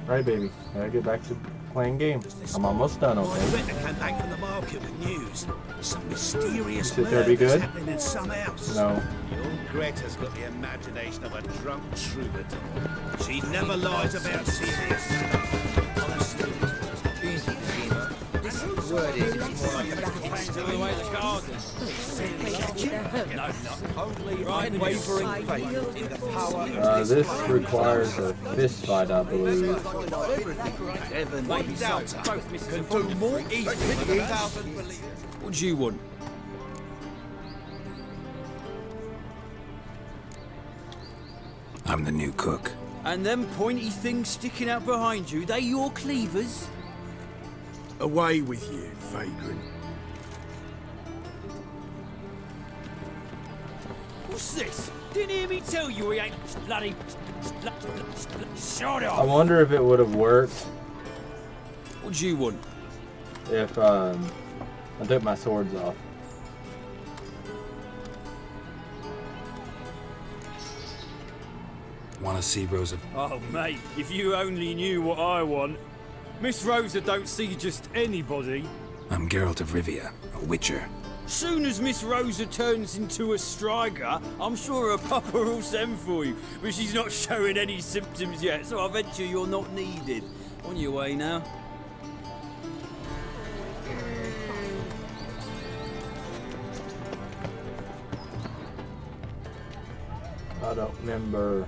Right, baby. Gotta get back to playing games. I'm almost done, My okay? Ritter came back from the market with news. Some mysterious You sit there, be murders good? happening in some house. No. Your Greta's got the imagination of a drunk troubadour. She never lies about serious stuff. Honestly, This word is more like a Right, wavering faith in the power This requires a fist fight, I believe. Maybe so. Both can do more evil than 1,000 believers. What do you want? I'm the new cook. And them pointy things sticking out behind you, they your cleavers? away with you, vagrant. What's this? Didn't hear me tell you he ain't bloody... Shut I up! wonder if it would have worked What do you want? if I took my swords off. Want to see Rosa? Oh, mate, if you only knew what I want. Miss Rosa don't see just anybody. I'm Geralt of Rivia, a witcher. Soon as Miss Rosa turns into a striker, I'm sure her papa will send for you. But she's not showing any symptoms yet, so I venture you're not needed. On your way now. I don't remember.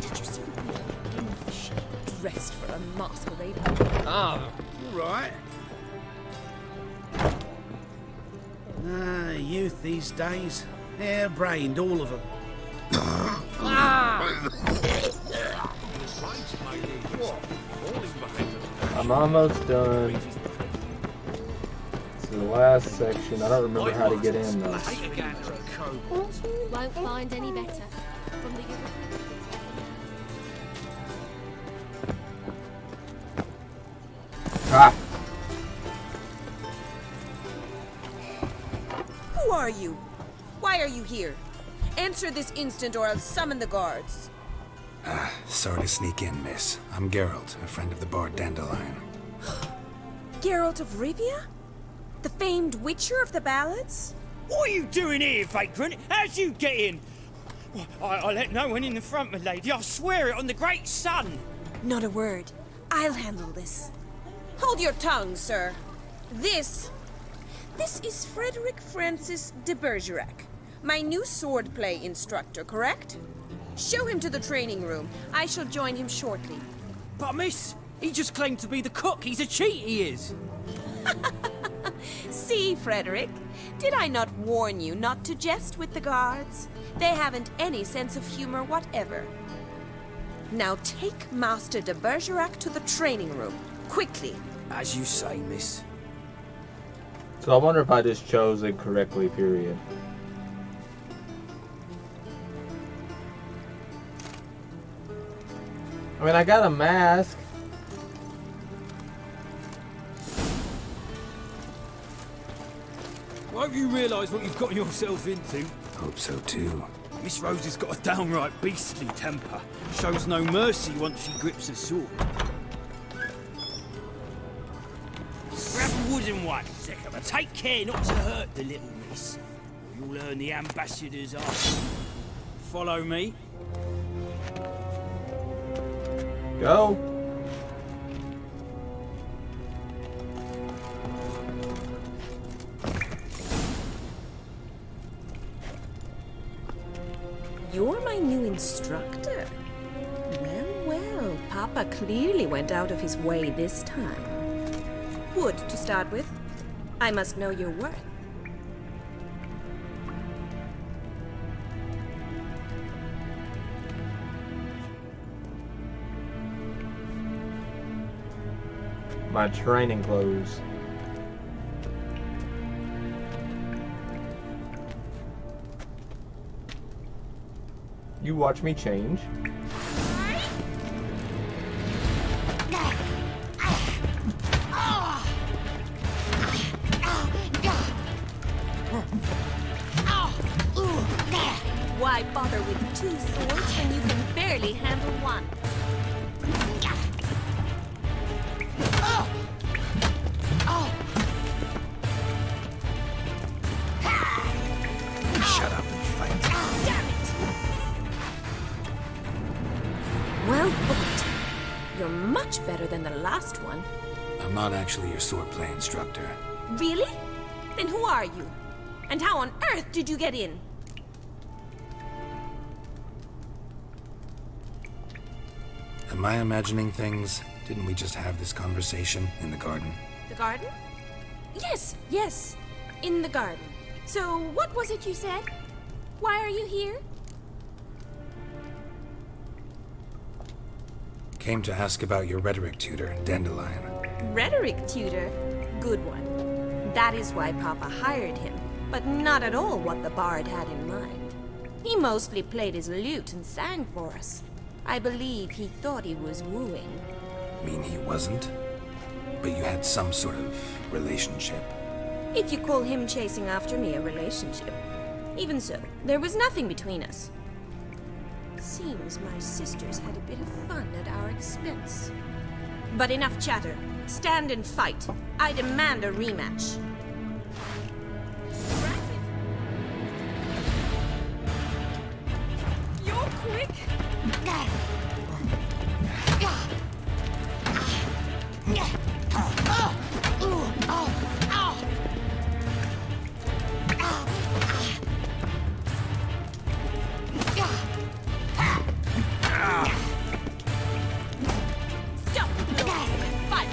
Did you see the she dressed for a masquerade? Ah, all right. Youth these days. Hair-brained, all of them. I'm almost done. It's the last section. I don't remember how to get in though. Won't find any better. From the Ah! Who are you? Why are you here? Answer this instant or I'll summon the guards. Sorry to sneak in, miss. I'm Geralt, a friend of the bard Dandelion. Geralt of Rivia? The famed witcher of the ballads? What are you doing here, vagrant? How'd you get in? I let no one in the front, my lady. I swear it on the great sun. Not a word. I'll handle this. Hold your tongue, sir. This is Frederick Francis de Bergerac, my new swordplay instructor, correct? Show him to the training room. I shall join him shortly. But miss, he just claimed to be the cook. He's a cheat, he is. See, Frederick, did I not warn you not to jest with the guards? They haven't any sense of humor whatever. Now take Master de Bergerac to the training room, quickly. As you say, miss. So I wonder if I just chose it correctly, period. I mean, I got a mask. I hope you realise what you've gotten yourself into. Hope so too. Miss Rose has got a downright beastly temper. Shows no mercy once she grips a sword. Grab a wooden one, Zekka, but take care not to hurt the little miss. You'll earn the ambassador's eye. Follow me. Go. You're my new instructor? Well, Papa clearly went out of his way this time. Wood, to start with. I must know your worth. My training clothes. You watch me change. Why bother with two swords when you can barely handle one? Shut up and fight. Damn it! Well fought. You're much better than the last one. I'm not actually your swordplay instructor. Really? Then who are you? And how on earth did you get in? Am I imagining things? Didn't we just have this conversation in the garden? The garden? Yes. In the garden. So, what was it you said? Why are you here? Came to ask about your rhetoric tutor, Dandelion. Rhetoric tutor? Good one. That is why Papa hired him, but not at all what the bard had in mind. He mostly played his lute and sang for us. I believe he thought he was wooing. Mean he wasn't? But you had some sort of relationship. If you call him chasing after me a relationship. Even so, there was nothing between us. Seems my sisters had a bit of fun at our expense. But enough chatter. Stand and fight. I demand a rematch. You're quick. Stop! Fight!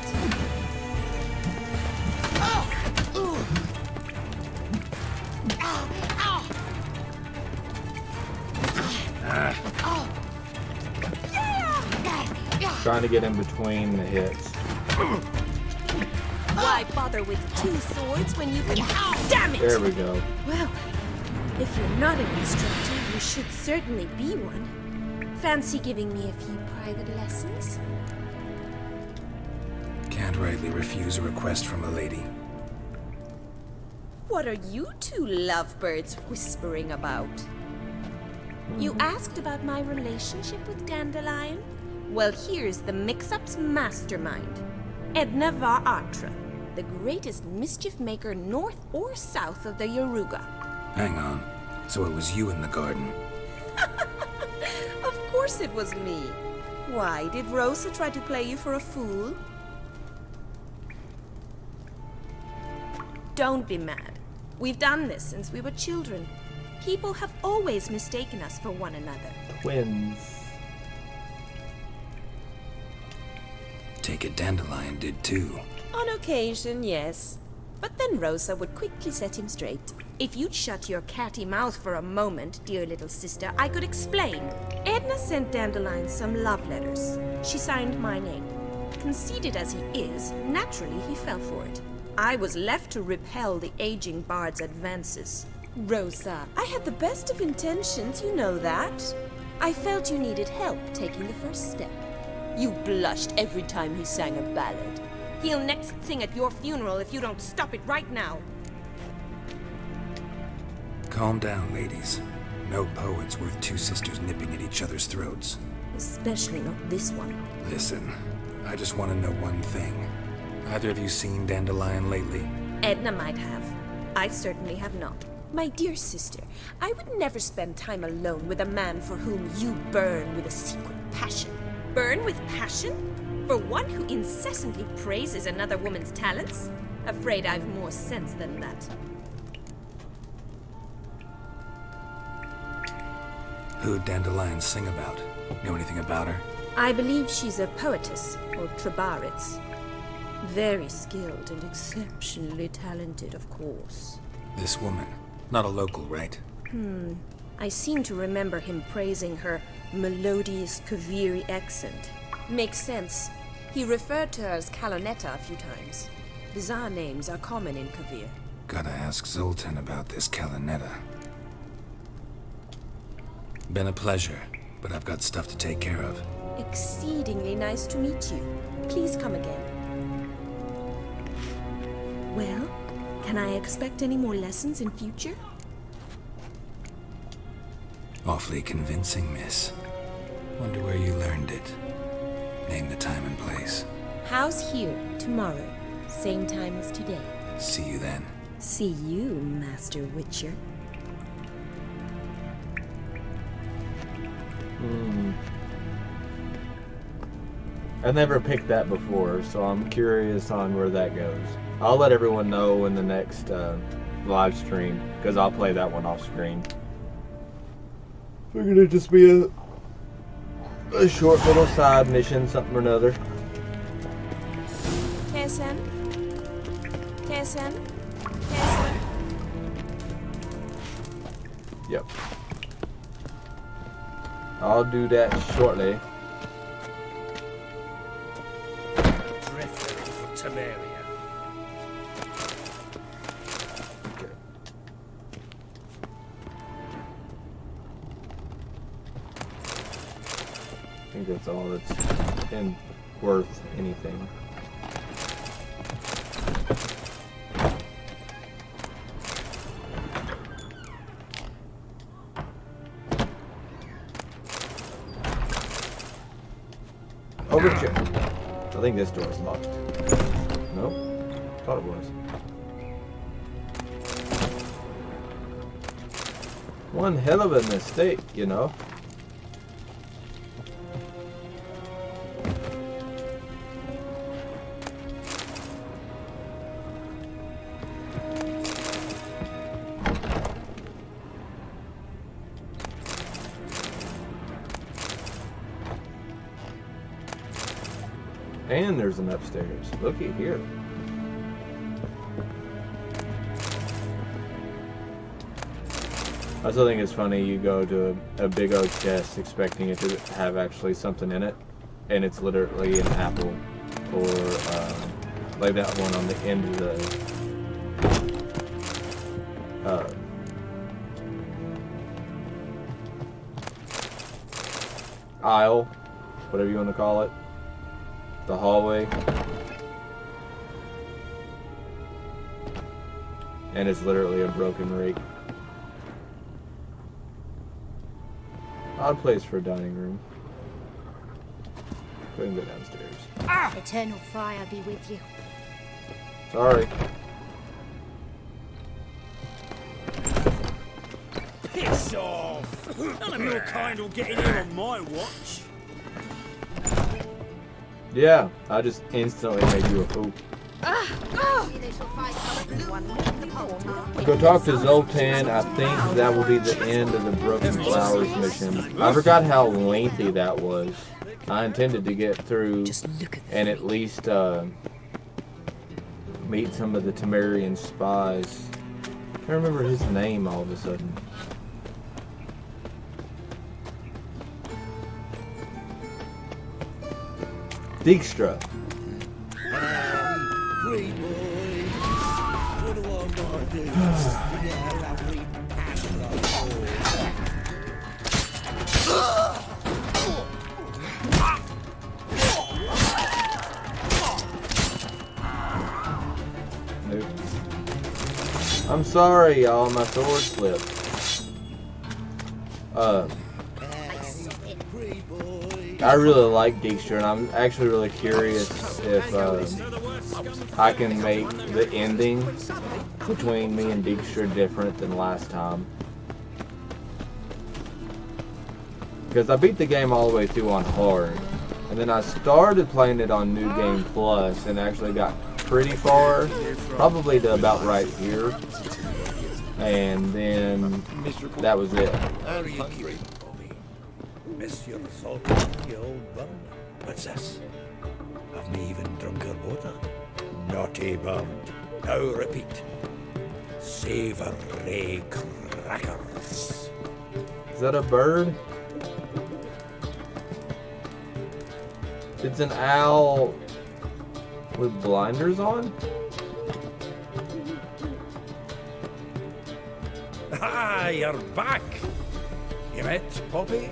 Trying to get in between the hits. Why bother with two swords when you can... Oh, damn it! There we go. Well, if you're not an instructor, you should certainly be one. Fancy giving me a few private lessons? Can't rightly refuse a request from a lady. What are you two lovebirds whispering about? You asked about my relationship with Dandelion? Well, here's the mix-up's mastermind, Edna var Atra. the greatest mischief maker north or south of the Yaruga. Hang on. So it was you in the garden? Of course it was me. Why, did Rosa try to play you for a fool? Don't be mad. We've done this since we were children. People have always mistaken us for one another. Twins. Take it Dandelion did too. On occasion, yes. But then Rosa would quickly set him straight. If you'd shut your catty mouth for a moment, dear little sister, I could explain. Edna sent Dandelion some love letters. She signed my name. Conceited as he is, naturally he fell for it. I was left to repel the aging bard's advances. Rosa, I had the best of intentions, you know that. I felt you needed help taking the first step. You blushed every time he sang a ballad. He'll next sing at your funeral if you don't stop it right now. Calm down, ladies. No poet's worth two sisters nipping at each other's throats. Especially not this one. Listen, I just want to know one thing. Either of you seen Dandelion lately? Edna might have. I certainly have not. My dear sister, I would never spend time alone with a man for whom you burn with a secret passion. Burn with passion? For one who incessantly praises another woman's talents? Afraid I've more sense than that. Who'd Dandelion sing about? Know anything about her? I believe she's a poetess, or Trabaritz. Very skilled and exceptionally talented, of course. This woman. Not a local, right? I seem to remember him praising her melodious Kaviri accent. Makes sense. He referred to her as Kalonetta a few times. Bizarre names are common in Kavir. Gotta ask Zoltan about this Kalonetta. Been a pleasure, but I've got stuff to take care of. Exceedingly nice to meet you. Please come again. Well, can I expect any more lessons in future? Awfully convincing, miss. Wonder where you learned it. Name the time and place. House here, tomorrow. Same time as today. See you then. See you, Master Witcher. I never picked that before, so I'm curious on where that goes. I'll let everyone know in the next live stream, because I'll play that one off screen. Figured it'd just be a short little side mission, something or another. Kessen? Kessen? Kessen? Yep. I'll do that shortly. Drifting for Temeria. Okay. I think that's all that's worth anything. Overcheck. I think this door is locked. Nope. Thought it was. One hell of a mistake, you know. And there's an upstairs. Looky here. I also think it's funny you go to a big oak chest expecting it to have actually something in it, and it's literally an apple, or like that one on the end of the aisle, whatever you want to call it. The hallway, and it's literally a broken rake. Odd place for a dining room. Go and go downstairs. Eternal fire be with you. Sorry. Piss off! None of your kind will get in here on my watch. Yeah, I just instantly made you a fool. Go talk to Zoltan. I think that will be the end of the Broken Flowers mission. I forgot how lengthy that was. I intended to get through and at least meet some of the Temerian spies. I can't remember his name all of a sudden. Dijkstra. Nope. I'm sorry, y'all. My sword slipped. I really like Dijkstra, and I'm actually really curious if I can make the ending between me and Dijkstra different than last time. Because I beat the game all the way through on hard, and then I started playing it on New Game Plus and actually got pretty far, probably to about right here, and then that was it. Miss your Zoltan, you old bum. What's this? Have me even drunk her water? Naughty bum. Now repeat. Savory crackers. Is that a bird? It's an owl with blinders on? Ah, you're back. You met Poppy?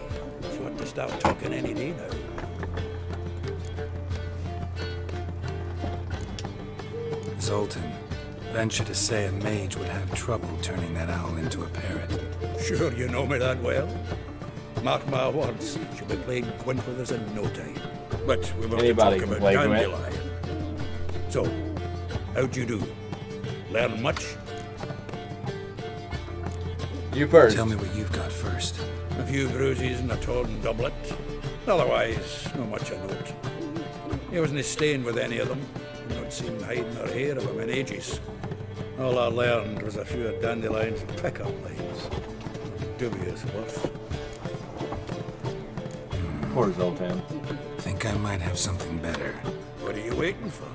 She want to start talking any day now. Zoltan, venture to say a mage would have trouble turning that owl into a parrot. Sure you know me that well. Mark my words, she'll be playing Gwent with us in no time. But we will Anybody talk can about play Gwent. Dandelion. So, how'd you do? Learn much? You first. Tell me what you've got first. A few bruises and a torn doublet. Otherwise, not much of note. He wasn't staying with any of them. Not seen hiding or hair of him in ages. All I learned was a few of Dandelion's pick-up lines. Dubious worth. Poor Zoltan. Think I might have something better. What are you waiting for?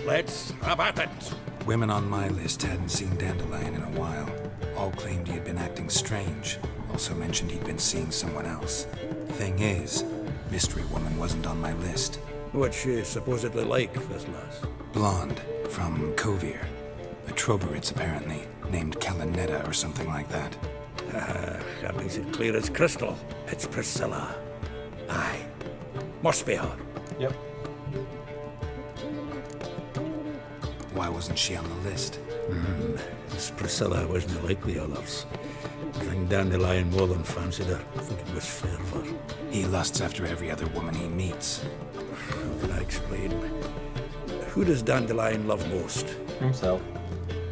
Let's have at it. Women on my list hadn't seen Dandelion in a while. All claimed he had been acting strange. Also mentioned he'd been seeing someone else. Thing is, Mystery Woman wasn't on my list. What's she supposedly like, this lass? Blonde, from Kovir. A Troberits, apparently, named Kalinetta or something like that. That makes it clear as crystal. It's Priscilla. Aye. Must be her. Yep. Why wasn't she on the list? This Priscilla wasn't like the others. I think Dandelion more than fancied her. I think it was fair for her. He lusts after every other woman he meets. How can I explain? Who does Dandelion love most? Himself.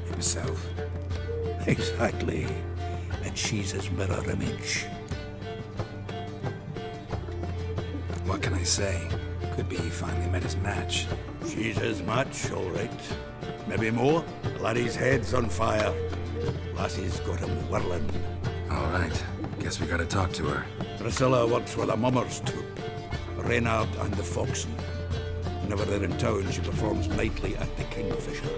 Himself? Exactly. And she's his mirror image. What can I say? Could be he finally met his match. She's his match, all right. Maybe more. Laddie's head's on fire. Lassie's got him whirling. All right. Guess we gotta talk to her. Priscilla works with a mummers troupe. Reynard and the Foxen. Whenever they're in town, she performs nightly at the Kingfisher.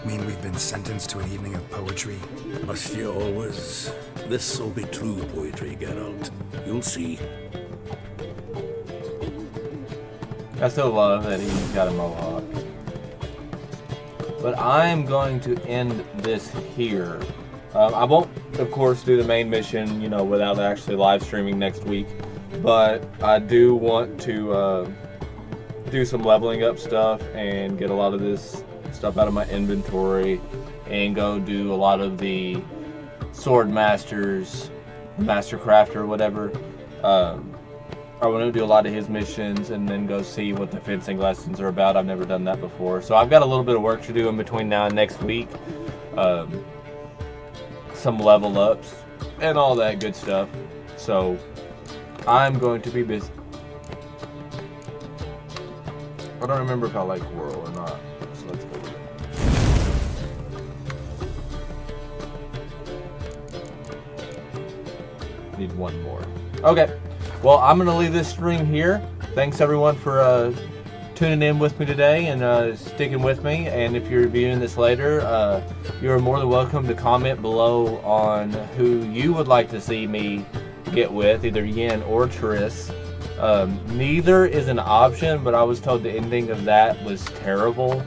Mean we've been sentenced to an evening of poetry? Must you always? This'll be true poetry, Geralt. You'll see. I still love that he's got a mohawk. But I'm going to end this here. I won't, of course, do the main mission, you know, without actually live streaming next week. But I do want to do some leveling up stuff and get a lot of this stuff out of my inventory and go do a lot of the sword masters, master crafter, whatever. I want to do a lot of his missions and then go see what the fencing lessons are about. I've never done that before. So I've got a little bit of work to do in between now and next week. Some level ups and all that good stuff. So I'm going to be busy. I don't remember if I like Whirl or not. So let's go with it. Need one more. Okay. Well, I'm going to leave this stream here. Thanks everyone for tuning in with me today and sticking with me. And if you're viewing this later, you're more than welcome to comment below on who you would like to see me get with, either Yen or Triss. Neither is an option, but I was told the ending of that was terrible.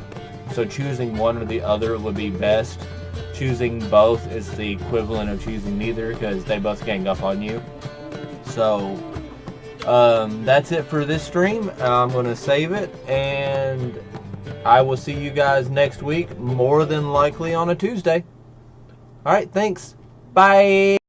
So choosing one or the other would be best. Choosing both is the equivalent of choosing neither because they both gang up on you. So that's it for this stream. I'm going to save it, and I will see you guys next week, more than likely on a Tuesday. Alright, thanks. Bye.